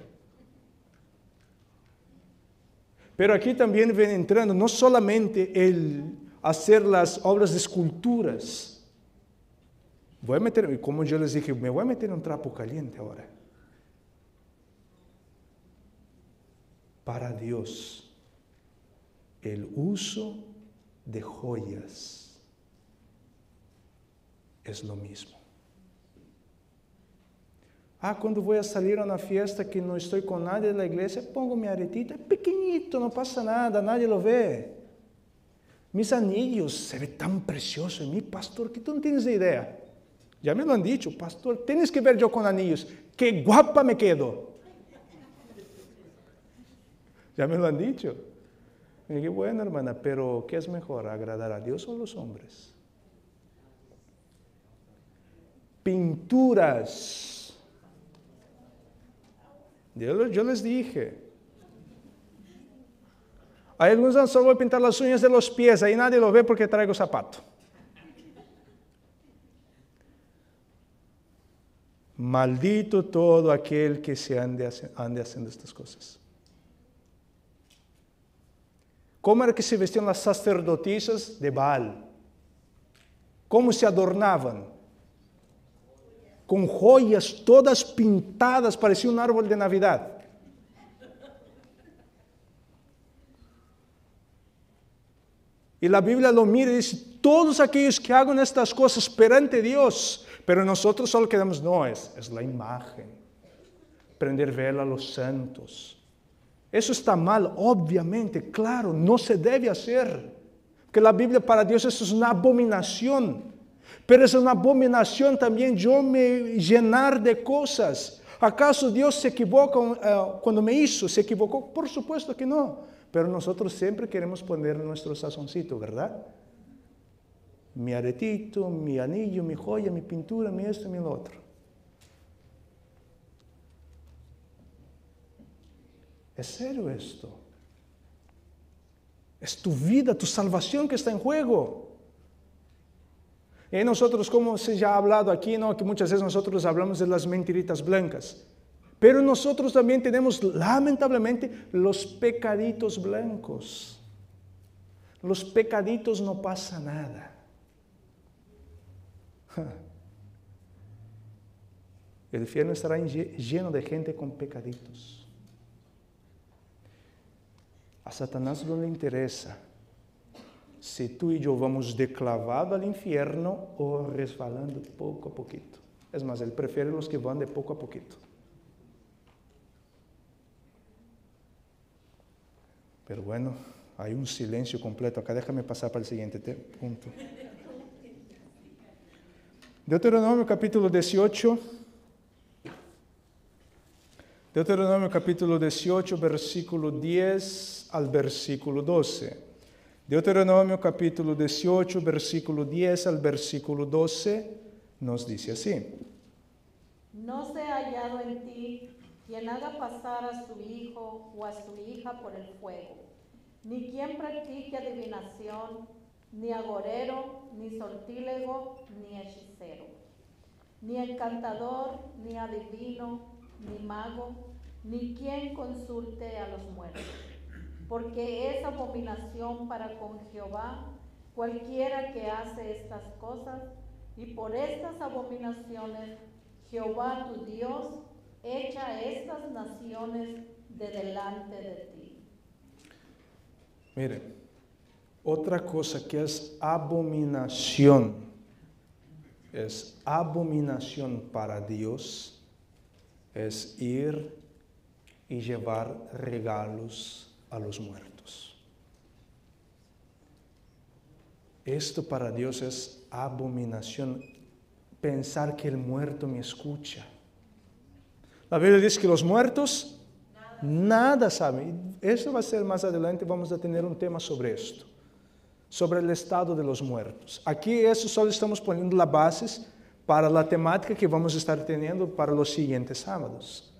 Pero aquí también viene entrando no solamente el hacer las obras de esculturas. Voy a meter, como yo les dije, me voy a meter un trapo caliente ahora. Para Dios, el uso de joyas es lo mismo. Cuando voy a salir a una fiesta que no estoy con nadie de la iglesia, pongo mi aretita, es pequeñito, no pasa nada, nadie lo ve. Mis anillos, se ve tan precioso en mí, pastor, que tú no tienes idea. Ya me lo han dicho, pastor, tienes que ver yo con anillos, qué guapa me quedo. Ya me lo han dicho. Y dije, bueno, hermana, pero ¿qué es mejor, agradar a Dios o a los hombres? Pinturas. Yo les dije. Hay algunos que solo voy a pintar las uñas de los pies, ahí nadie lo ve porque traigo zapato. Maldito todo aquel que se ande haciendo estas cosas. ¿Cómo era que se vestían las sacerdotisas de Baal? ¿Cómo se adornaban? Con joyas todas pintadas, parecía un árbol de Navidad. Y la Biblia lo mira y dice, todos aquellos que hagan estas cosas perante Dios, pero nosotros solo queremos, no, es la imagen. Prender vela a los santos. Eso está mal, obviamente, claro, no se debe hacer. Porque la Biblia para Dios eso es una abominación. Pero es una abominación también yo me llenar de cosas. ¿Acaso Dios se equivoca cuando me hizo? ¿Se equivocó? Por supuesto que no. Pero nosotros siempre queremos poner nuestro sazoncito, ¿verdad? Mi aretito, mi anillo, mi joya, mi pintura, mi esto, mi lo otro. ¿Es serio esto? Es tu vida, tu salvación que está en juego. Y nosotros, como se ya ha hablado aquí, ¿no? Que muchas veces nosotros hablamos de las mentiritas blancas. Pero nosotros también tenemos, lamentablemente, los pecaditos blancos. Los pecaditos no pasa nada. El infierno estará lleno de gente con pecaditos. A Satanás no le interesa si tú y yo vamos de clavado al infierno o resbalando poco a poquito. Es más, él prefiere los que van de poco a poquito. Pero bueno, hay un silencio completo acá. Déjame pasar para el siguiente punto. Deuteronomio capítulo 18. Deuteronomio capítulo 18, versículo 10 al versículo 12. Deuteronomio capítulo 18, versículo 10 al versículo 12, nos dice así. No sea hallado en ti quien haga pasar a su hijo o a su hija por el fuego, ni quien practique adivinación, ni agorero, ni sortílego, ni hechicero, ni encantador, ni adivino, ni mago, ni quien consulte a los muertos, porque es abominación para con Jehová cualquiera que hace estas cosas, y por estas abominaciones Jehová tu Dios echa estas naciones de delante de ti. Mire, otra cosa que es abominación para Dios, es ir y llevar regalos a los muertos. Esto para Dios es abominación, pensar que el muerto me escucha. La Biblia dice que los muertos nada saben. Eso va a ser más adelante, vamos a tener un tema sobre esto, sobre el estado de los muertos. Aquí eso solo estamos poniendo las bases para la temática que vamos a estar teniendo para los siguientes sábados.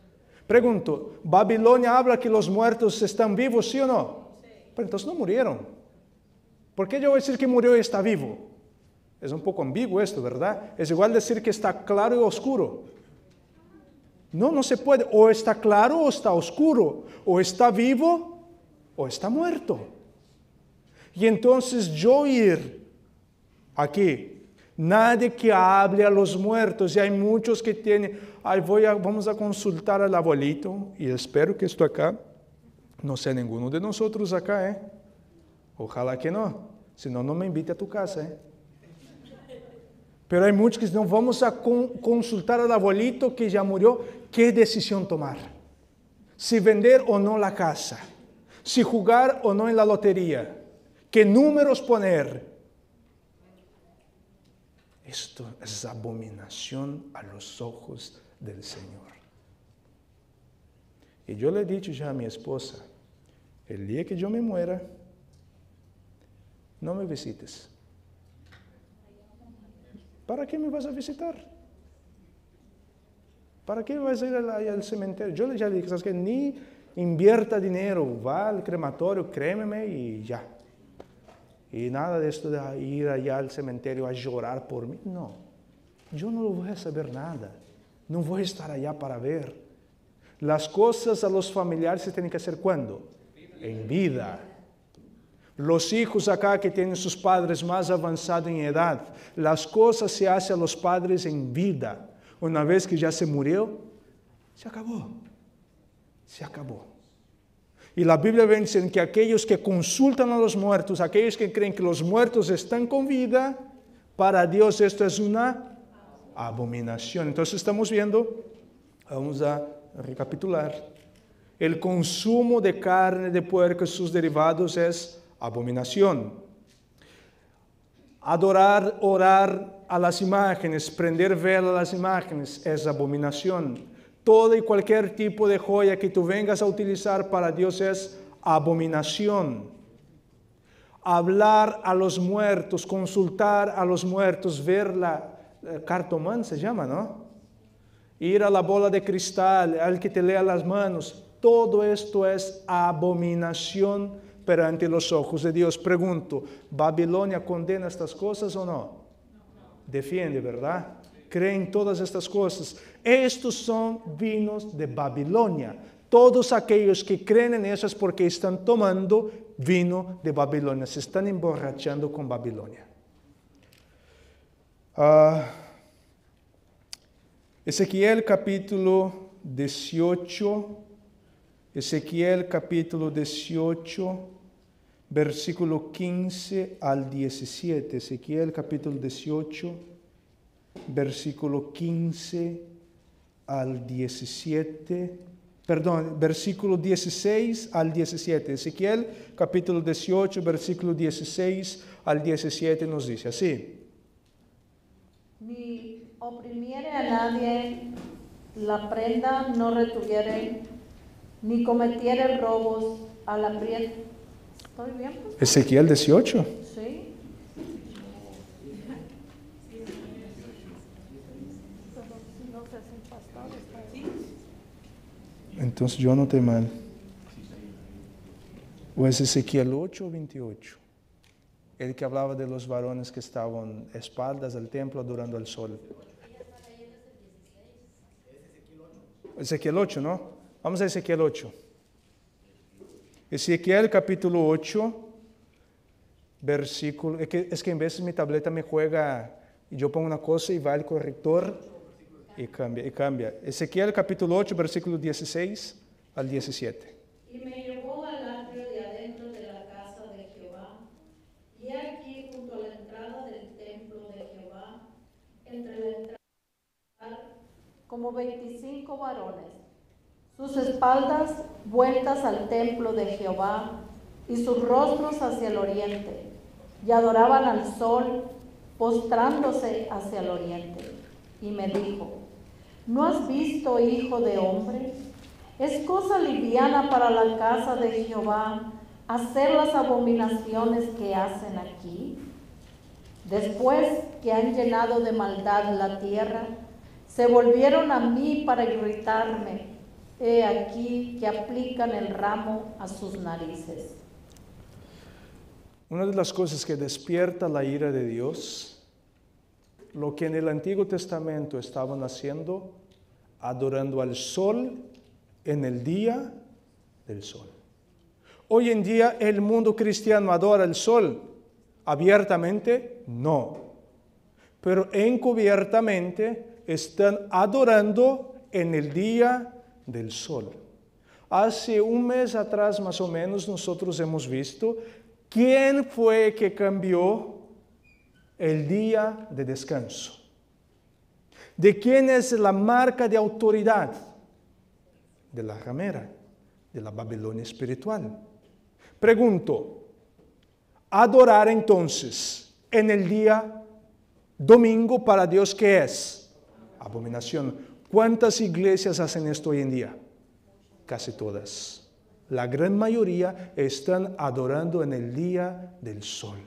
Pregunto, ¿Babilonia habla que los muertos están vivos, sí o no? Sí. Pero entonces no murieron. ¿Por qué yo voy a decir que murió y está vivo? Es un poco ambiguo esto, ¿verdad? Es igual decir que está claro y oscuro. No se puede. O está claro o está oscuro. O está vivo o está muerto. Y entonces yo ir aquí, nadie que hable a los muertos, y hay muchos que tienen, vamos a consultar al abuelito, y espero que esto acá no sea ninguno de nosotros acá, Ojalá que no, si no, no me invite a tu casa, Pero hay muchos que dicen, no, vamos a consultar al abuelito que ya murió, ¿qué decisión tomar? Si vender o no la casa, si jugar o no en la lotería, qué números poner. Esto es abominación a los ojos del Señor. Y yo le he dicho ya a mi esposa, el día que yo me muera, no me visites. ¿Para qué me vas a visitar? ¿Para qué vas a ir al cementerio? Yo ya le dije, ¿sabes qué? Ni invierta dinero, va al crematorio, crémeme y ya. Y nada de esto de ir allá al cementerio a llorar por mí. No, yo no voy a saber nada. No voy a estar allá para ver. Las cosas a los familiares se tienen que hacer ¿cuándo? En vida. Los hijos acá que tienen sus padres más avanzados en edad, las cosas se hacen a los padres en vida. Una vez que ya se murió, se acabó. Se acabó. Y la Biblia dice que aquellos que consultan a los muertos, aquellos que creen que los muertos están con vida, para Dios esto es una abominación. Entonces estamos viendo, vamos a recapitular, el consumo de carne de puerco y sus derivados es abominación. Adorar, orar a las imágenes, prender vela a las imágenes es abominación. Todo y cualquier tipo de joya que tú vengas a utilizar para Dios es abominación. Hablar a los muertos, consultar a los muertos, ver la cartomán se llama, ¿no? Ir a la bola de cristal, al que te lea las manos, todo esto es abominación perante los ojos de Dios. Pregunto, ¿Babilonia condena estas cosas o no? Defiende, ¿verdad? Creen todas estas cosas. Estos son vinos de Babilonia. Todos aquellos que creen en eso es porque están tomando vino de Babilonia, se están emborrachando con Babilonia. Ezequiel capítulo 18, Ezequiel capítulo 18, versículo 15 al 17. Ezequiel capítulo 18, versículo 15 al 17. Perdón, versículo 16 al 17. Ezequiel capítulo 18, versículo 16 al 17 nos dice así. Ni oprimiere a nadie la prenda, no retuviere, ni cometiere robos a la prenda. ¿Estoy bien? Ezequiel 18. Sí. Entonces yo anoté mal. ¿O es Ezequiel 8 o 28? El que hablaba de los varones que estaban espaldas al templo adorando al sol. Ezequiel 8, ¿no? Vamos a Ezequiel 8. Ezequiel capítulo 8, versículo... Es que en veces mi tableta me juega y yo pongo una cosa y va el corrector y cambia. Ezequiel capítulo 8, versículo 16 al 17. Y me llevó al atrio de adentro de la casa de Jehová, y aquí junto a la entrada del templo de Jehová, entre la entrada, como 25 varones, sus espaldas vueltas al templo de Jehová, y sus rostros hacia el oriente, y adoraban al sol, postrándose hacia el oriente. Y me dijo: ¿no has visto, hijo de hombre? Es cosa liviana para la casa de Jehová hacer las abominaciones que hacen aquí. Después que han llenado de maldad la tierra, se volvieron a mí para irritarme. He aquí que aplican el ramo a sus narices. Una de las cosas que despierta la ira de Dios, lo que en el Antiguo Testamento estaban haciendo, adorando al sol en el día del sol. Hoy en día el mundo cristiano adora el sol abiertamente, no, pero encubiertamente están adorando en el día del sol. Hace un mes atrás más o menos nosotros hemos visto quién fue que cambió el día de descanso. ¿De quién es la marca de autoridad? De la ramera, de la Babilonia espiritual. Pregunto, adorar entonces en el día domingo para Dios, ¿qué es? Abominación. ¿Cuántas iglesias hacen esto hoy en día? Casi todas. La gran mayoría están adorando en el día del sol.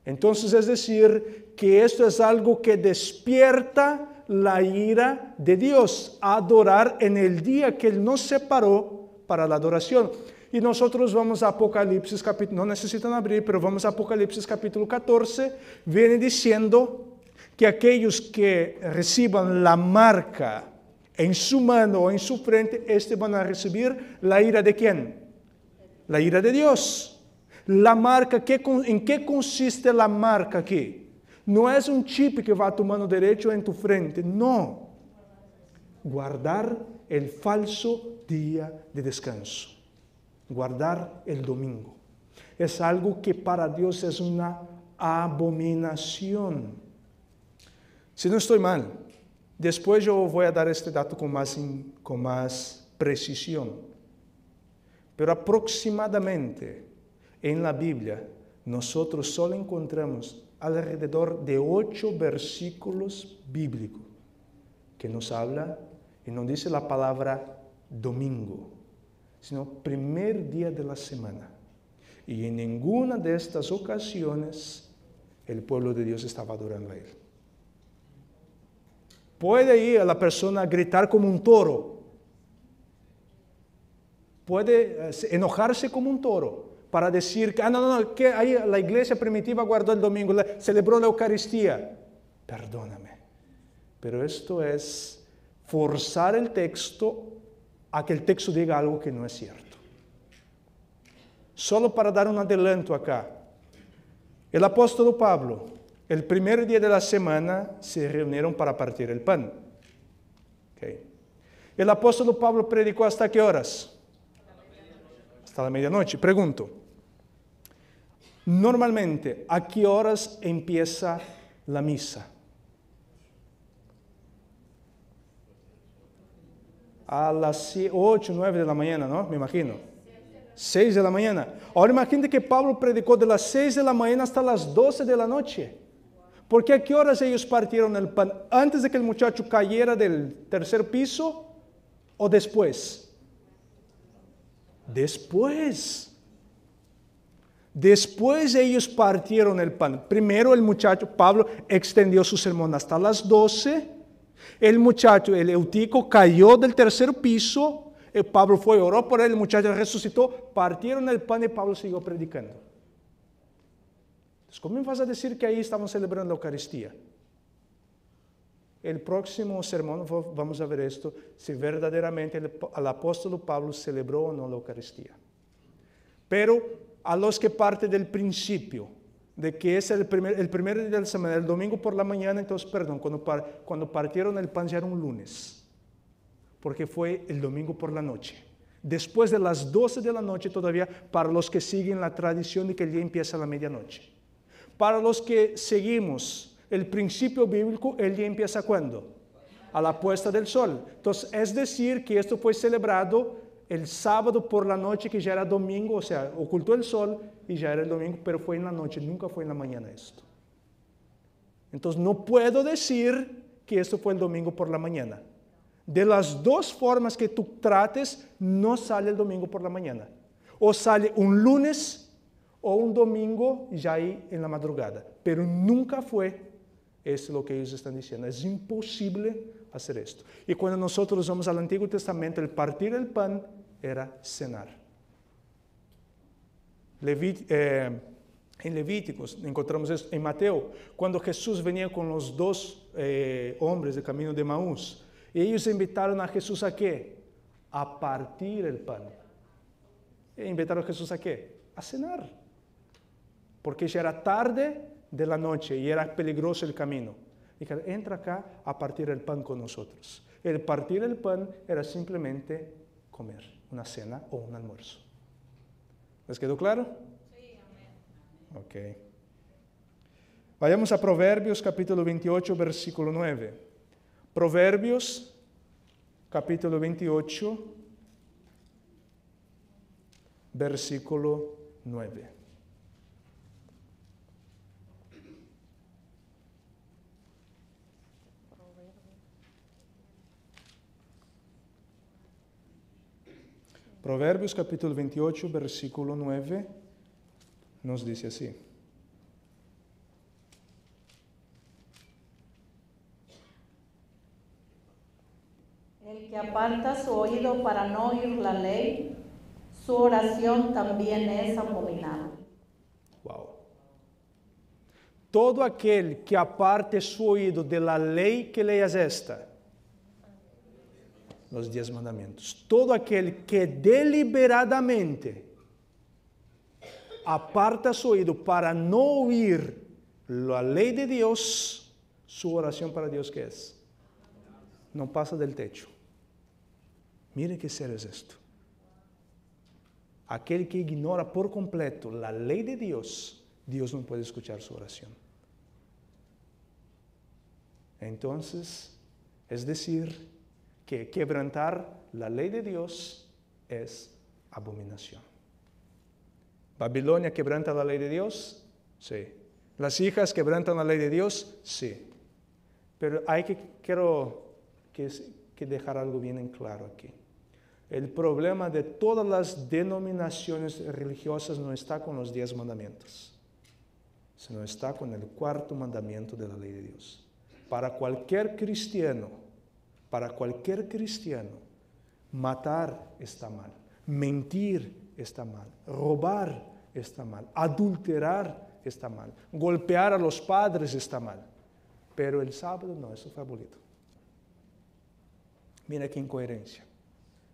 Entonces es decir que esto es algo que despierta la ira de Dios, adorar en el día que Él nos separó para la adoración. Y nosotros vamos a Apocalipsis capítulo, no necesitan abrir, pero vamos a Apocalipsis capítulo 14, viene diciendo que aquellos que reciban la marca en su mano o en su frente, van a recibir la ira de ¿quién? La ira de Dios. La marca, ¿en qué consiste la marca aquí? No es un chip que va a tu mano derecha en tu frente, no. Guardar el falso día de descanso. Guardar el domingo. Es algo que para Dios es una abominación. Si no estoy mal, después yo voy a dar este dato con más precisión. Pero aproximadamente en la Biblia, nosotros solo encontramos alrededor de 8 versículos bíblicos que nos habla y nos dice la palabra domingo, sino primer día de la semana. Y en ninguna de estas ocasiones el pueblo de Dios estaba adorando a Él. Puede ir a la persona a gritar como un toro, puede enojarse como un toro, para decir que, que ahí la iglesia primitiva guardó el domingo, celebró la Eucaristía. Perdóname, pero esto es forzar el texto a que el texto diga algo que no es cierto. Solo para dar un adelanto acá. El apóstol Pablo, el primer día de la semana, se reunieron para partir el pan. Okay. El apóstol Pablo predicó ¿hasta qué horas? Hasta la medianoche. Pregunto. Normalmente, ¿a qué horas empieza la misa? A las 8, 9 de la mañana, ¿no? Me imagino. 6 de la mañana. Ahora imagínate que Pablo predicó de las 6 de la mañana hasta las 12 de la noche. Porque ¿a qué horas ellos partieron el pan? ¿Antes de que el muchacho cayera del tercer piso o después? Después. Después ellos partieron el pan. Primero el muchacho, Pablo, extendió su sermón hasta las 12. El muchacho, el eutico, cayó del tercer piso. Pablo fue, oró por él, el muchacho resucitó. Partieron el pan y Pablo siguió predicando. Entonces, ¿cómo me vas a decir que ahí estamos celebrando la Eucaristía? El próximo sermón vamos a ver esto, si verdaderamente el apóstol Pablo celebró o no la Eucaristía. Pero a los que parten del principio de que es el primer día de la semana, el domingo por la mañana, entonces, perdón, cuando partieron el pan ya era un lunes, porque fue el domingo por la noche. Después de las 12 de la noche todavía, para los que siguen la tradición de que el día empieza a la medianoche. Para los que seguimos el principio bíblico, el día empieza ¿cuándo? A la puesta del sol. Entonces, es decir que esto fue celebrado el sábado por la noche, que ya era domingo, o sea, ocultó el sol y ya era el domingo, pero fue en la noche, nunca fue en la mañana esto. Entonces no puedo decir que esto fue el domingo por la mañana. De las dos formas que tú trates, no sale el domingo por la mañana. O sale un lunes o un domingo ya ahí en la madrugada. Pero nunca fue esto lo que ellos están diciendo. Es imposible hacer esto. Y cuando nosotros vamos al Antiguo Testamento, el partir el pan era cenar. En Levíticos encontramos esto, en Mateo, cuando Jesús venía con los 2 hombres de camino de Maús, y ellos invitaron a Jesús ¿a qué? A partir el pan. ¿E invitaron a Jesús a qué? A cenar. Porque ya era tarde de la noche y era peligroso el camino. Dijeron, entra acá a partir el pan con nosotros. El partir el pan era simplemente comer, una cena o un almuerzo. ¿Les quedó claro? Sí, amén. Ok. Vayamos a Proverbios capítulo 28, versículo 9. Proverbios capítulo 28, versículo 9. Proverbios capítulo 28, versículo 9, nos dice así. El que aparta su oído para no oír la ley, su oración también es abominable. Wow. Todo aquel que aparte su oído de la ley que ley es esta, los 10 mandamientos. Todo aquel que deliberadamente aparta su oído para no oír la ley de Dios, su oración para Dios, ¿qué es? No pasa del techo. Mire qué serio es esto. Aquel que ignora por completo la ley de Dios, Dios no puede escuchar su oración. Entonces, es decir, que quebrantar la ley de Dios es abominación. ¿Babilonia quebranta la ley de Dios? Sí. ¿Las hijas quebrantan la ley de Dios? Sí. Pero quiero dejar algo bien en claro aquí. El problema de todas las denominaciones religiosas no está con los 10 mandamientos, sino está con el 4º mandamiento de la ley de Dios. Para cualquier cristiano, matar está mal, mentir está mal, robar está mal, adulterar está mal, golpear a los padres está mal. Pero el sábado no, eso fue abolido. Mira qué incoherencia.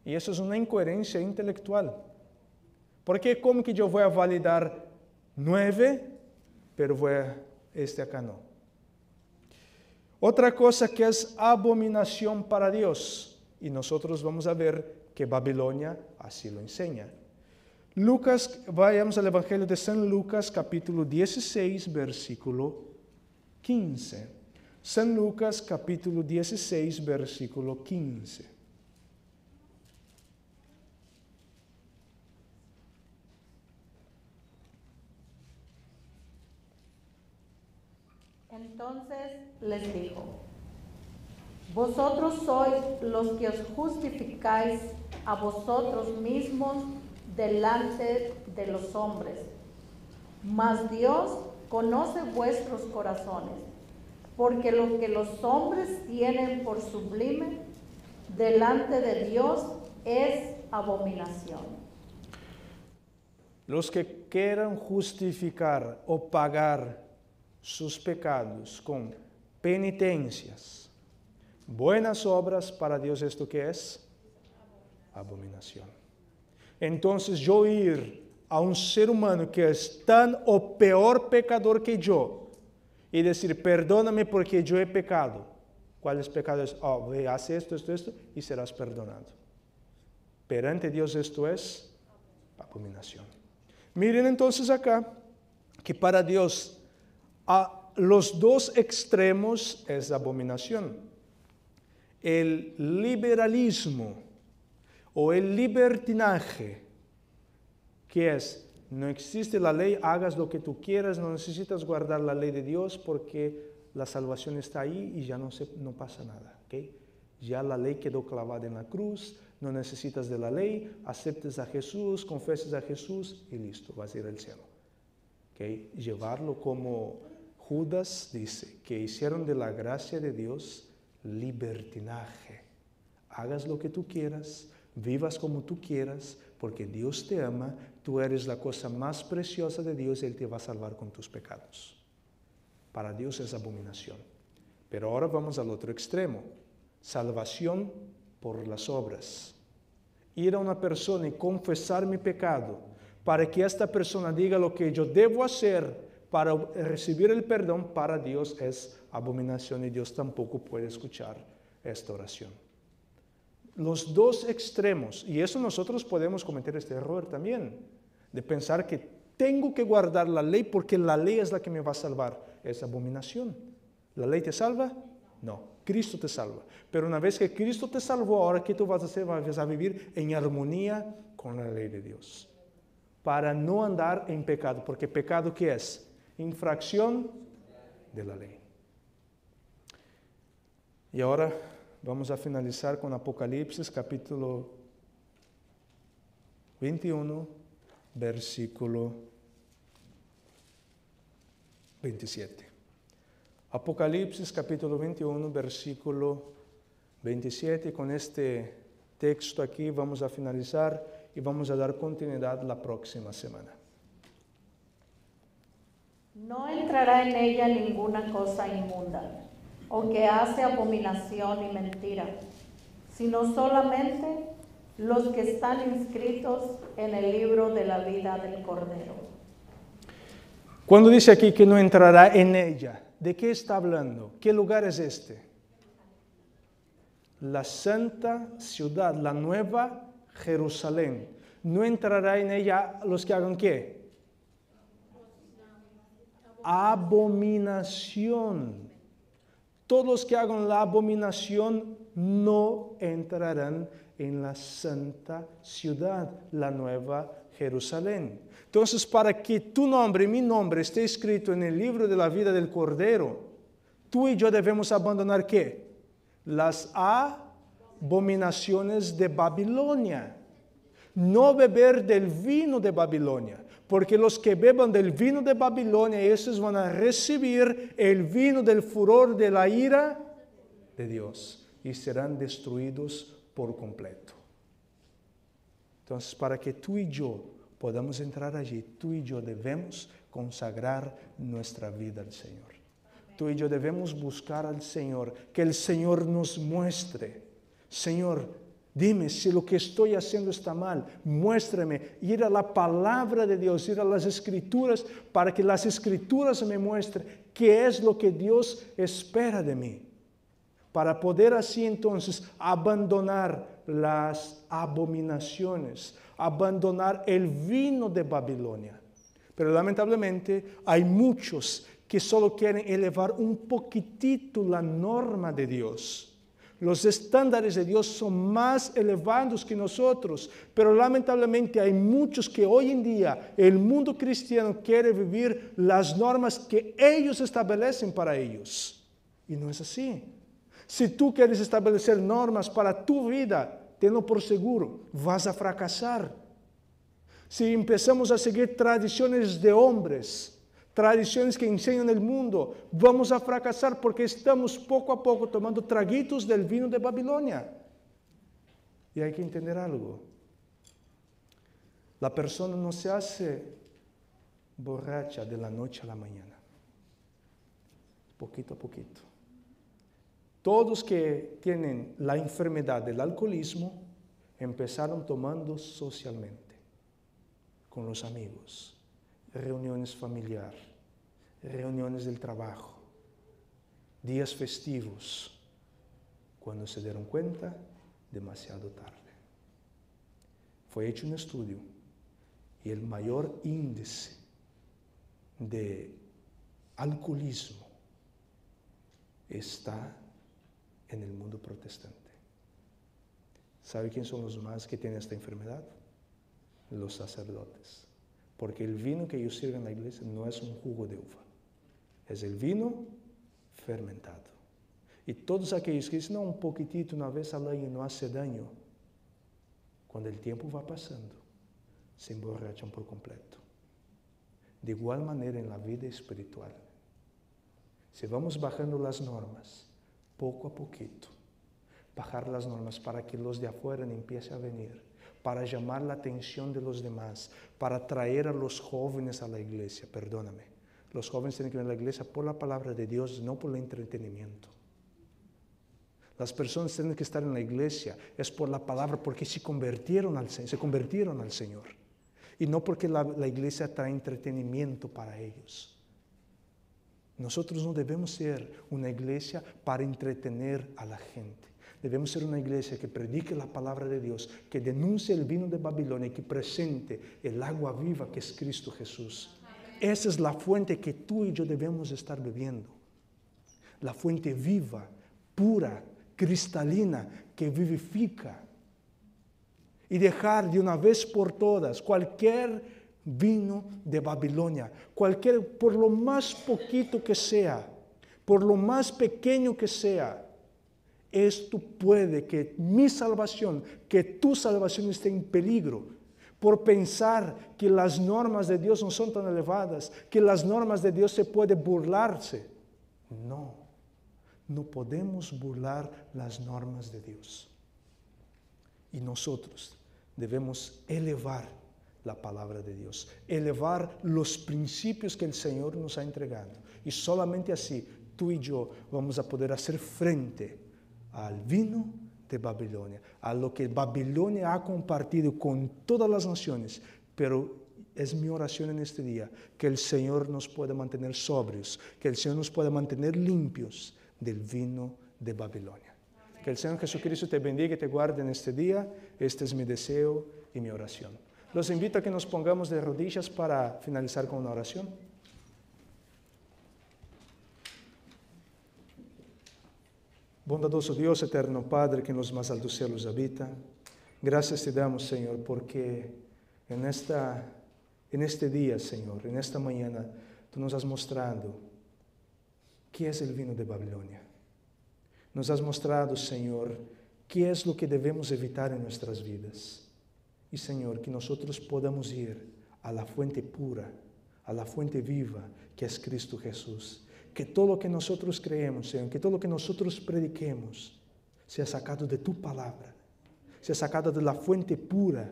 Y eso es una incoherencia intelectual. Porque como que yo voy a validar 9, pero acá no? Otra cosa que es abominación para Dios, y nosotros vamos a ver que Babilonia así lo enseña. Vayamos al Evangelio de San Lucas, capítulo 16, versículo 15. San Lucas, capítulo 16, versículo 15. Entonces les dijo: vosotros sois los que os justificáis a vosotros mismos delante de los hombres, mas Dios conoce vuestros corazones, porque lo que los hombres tienen por sublime delante de Dios es abominación. Los que quieran justificar o pagar sus pecados con penitencias, buenas obras, para Dios, ¿esto qué es? Abominación. Entonces yo ir a un ser humano que es tan o peor pecador que yo y decir, perdóname porque yo he pecado. ¿Cuáles pecados? Haz esto, y serás perdonado. Perante Dios esto es abominación. Miren entonces acá que para Dios a los 2 extremos es abominación. El liberalismo o el libertinaje, que es, no existe la ley, hagas lo que tú quieras, no necesitas guardar la ley de Dios porque la salvación está ahí y ya no pasa nada. ¿Okay? Ya la ley quedó clavada en la cruz, no necesitas de la ley, aceptes a Jesús, confeses a Jesús y listo, vas a ir al cielo. ¿Okay? Llevarlo como Judas dice, que hicieron de la gracia de Dios libertinaje. Hagas lo que tú quieras, vivas como tú quieras, porque Dios te ama, tú eres la cosa más preciosa de Dios y Él te va a salvar con tus pecados. Para Dios es abominación. Pero ahora vamos al otro extremo. Salvación por las obras. Ir a una persona y confesar mi pecado para que esta persona diga lo que yo debo hacer para recibir el perdón, para Dios es abominación y Dios tampoco puede escuchar esta oración. Los 2 extremos, y eso nosotros podemos cometer este error también, de pensar que tengo que guardar la ley porque la ley es la que me va a salvar. Es abominación. ¿La ley te salva? No, Cristo te salva. Pero una vez que Cristo te salvó, ahora ¿qué tú vas a hacer? Vas a vivir en armonía con la ley de Dios. Para no andar en pecado, porque pecado ¿qué es? Infracción de la ley. Y ahora vamos a finalizar con Apocalipsis capítulo 21, versículo 27. Apocalipsis capítulo 21, versículo 27, con este texto aquí vamos a finalizar y vamos a dar continuidad la próxima semana. No entrará en ella ninguna cosa inmunda, o que hace abominación y mentira, sino solamente los que están inscritos en el libro de la vida del Cordero. Cuando dice aquí que no entrará en ella, ¿de qué está hablando? ¿Qué lugar es este? La santa ciudad, la nueva Jerusalén. No entrará en ella los que hagan ¿qué? Abominación. Todos los que hagan la abominación no entrarán en la santa ciudad, la nueva Jerusalén. Entonces, para que tu nombre y mi nombre esté escrito en el libro de la vida del Cordero, tú y yo debemos abandonar ¿qué? Las abominaciones de Babilonia. No beber del vino de Babilonia, porque los que beban del vino de Babilonia, esos van a recibir el vino del furor de la ira de Dios y serán destruidos por completo. Entonces, para que tú y yo podamos entrar allí, tú y yo debemos consagrar nuestra vida al Señor. Tú y yo debemos buscar al Señor, que el Señor nos muestre. Señor, dime si lo que estoy haciendo está mal, muéstrame, ir a la palabra de Dios, ir a las Escrituras, para que las Escrituras me muestren qué es lo que Dios espera de mí, para poder así entonces abandonar las abominaciones, abandonar el vino de Babilonia. Pero lamentablemente hay muchos que solo quieren elevar un poquitito la norma de Dios. Los estándares de Dios son más elevados que nosotros, pero lamentablemente hay muchos que hoy en día el mundo cristiano quiere vivir las normas que ellos establecen para ellos. Y no es así. Si tú quieres establecer normas para tu vida, tenlo por seguro, vas a fracasar. Si empezamos a seguir tradiciones de hombres, tradiciones que enseñan el mundo, vamos a fracasar porque estamos poco a poco tomando traguitos del vino de Babilonia. Y hay que entender algo. La persona no se hace borracha de la noche a la mañana. Poquito a poquito. Todos que tienen la enfermedad del alcoholismo empezaron tomando socialmente, con los amigos, reuniones familiares, reuniones del trabajo, días festivos. Cuando se dieron cuenta, demasiado tarde. Fue hecho un estudio y el mayor índice de alcoholismo está en el mundo protestante. ¿Sabe quién son los más que tienen esta enfermedad? Los sacerdotes. Porque el vino que ellos sirven en la iglesia no es un jugo de uva, es el vino fermentado. Y todos aquellos que dicen, no, un poquitito una vez al año no hace daño, cuando el tiempo va pasando, se emborrachan por completo. De igual manera en la vida espiritual. Si vamos bajando las normas, poco a poquito, bajar las normas para que los de afuera empiecen a venir, para llamar la atención de los demás, para traer a los jóvenes a la iglesia. Perdóname, los jóvenes tienen que venir a la iglesia por la palabra de Dios, no por el entretenimiento. Las personas tienen que estar en la iglesia, es por la palabra, porque se convirtieron al Señor. Y no porque la iglesia trae entretenimiento para ellos. Nosotros no debemos ser una iglesia para entretener a la gente. Debemos ser una iglesia que predique la palabra de Dios, que denuncie el vino de Babilonia y que presente el agua viva que es Cristo Jesús. Esa es la fuente que tú y yo debemos estar bebiendo. La fuente viva, pura, cristalina, que vivifica. Y dejar de una vez por todas cualquier vino de Babilonia, por lo más poquito que sea, por lo más pequeño que sea, esto puede que mi salvación, que tu salvación esté en peligro, por pensar que las normas de Dios no son tan elevadas, que las normas de Dios se puede burlarse. No, No podemos burlar las normas de Dios. Y nosotros debemos elevar la palabra de Dios, elevar los principios que el Señor nos ha entregado. Y solamente así tú y yo vamos a poder hacer frente al vino de Babilonia, a lo que Babilonia ha compartido con todas las naciones. Pero es mi oración en este día que el Señor nos pueda mantener sobrios, que el Señor nos pueda mantener limpios del vino de Babilonia. Amén. Que el Señor Jesucristo te bendiga y te guarde en este día. Este es mi deseo y mi oración. Los invito a que nos pongamos de rodillas para finalizar con una oración. Bondadoso Dios, eterno Padre, que en los más altos cielos habita, gracias te damos, Señor, porque en este día, Señor, en esta mañana, tú nos has mostrado qué es el vino de Babilonia. Nos has mostrado, Señor, qué es lo que debemos evitar en nuestras vidas. Y, Señor, que nosotros podamos ir a la fuente pura, a la fuente viva, que es Cristo Jesús. Que todo lo que nosotros creemos, Señor, que todo lo que nosotros prediquemos, sea sacado de tu palabra, sea sacado de la fuente pura.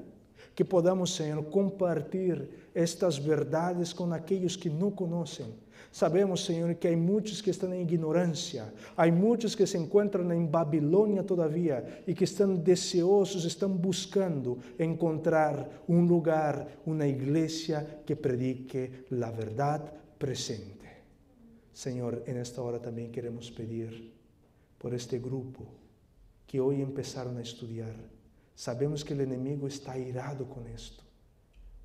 Que podamos, Señor, compartir estas verdades con aquellos que no conocen. Sabemos, Señor, que hay muchos que están en ignorancia, hay muchos que se encuentran en Babilonia todavía y que están deseosos, están buscando encontrar un lugar, una iglesia que predique la verdad presente. Señor, en esta hora también queremos pedir por este grupo que hoy empezaron a estudiar. Sabemos que el enemigo está airado con esto,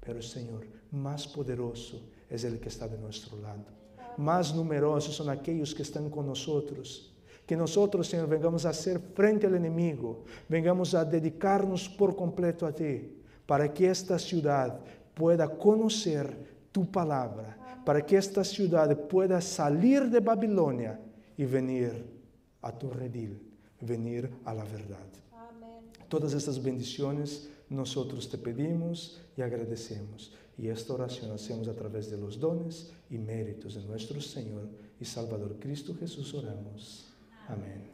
pero Señor, más poderoso es el que está de nuestro lado. Más numerosos son aquellos que están con nosotros. Que nosotros, Señor, vengamos a hacer frente al enemigo, vengamos a dedicarnos por completo a ti, para que esta ciudad pueda conocer tu palabra, para que esta ciudad pueda salir de Babilonia y venir a tu redil, venir a la verdad. Todas estas bendiciones nosotros te pedimos y agradecemos. Y esta oración hacemos a través de los dones y méritos de nuestro Señor y Salvador Cristo Jesús oramos. Amén.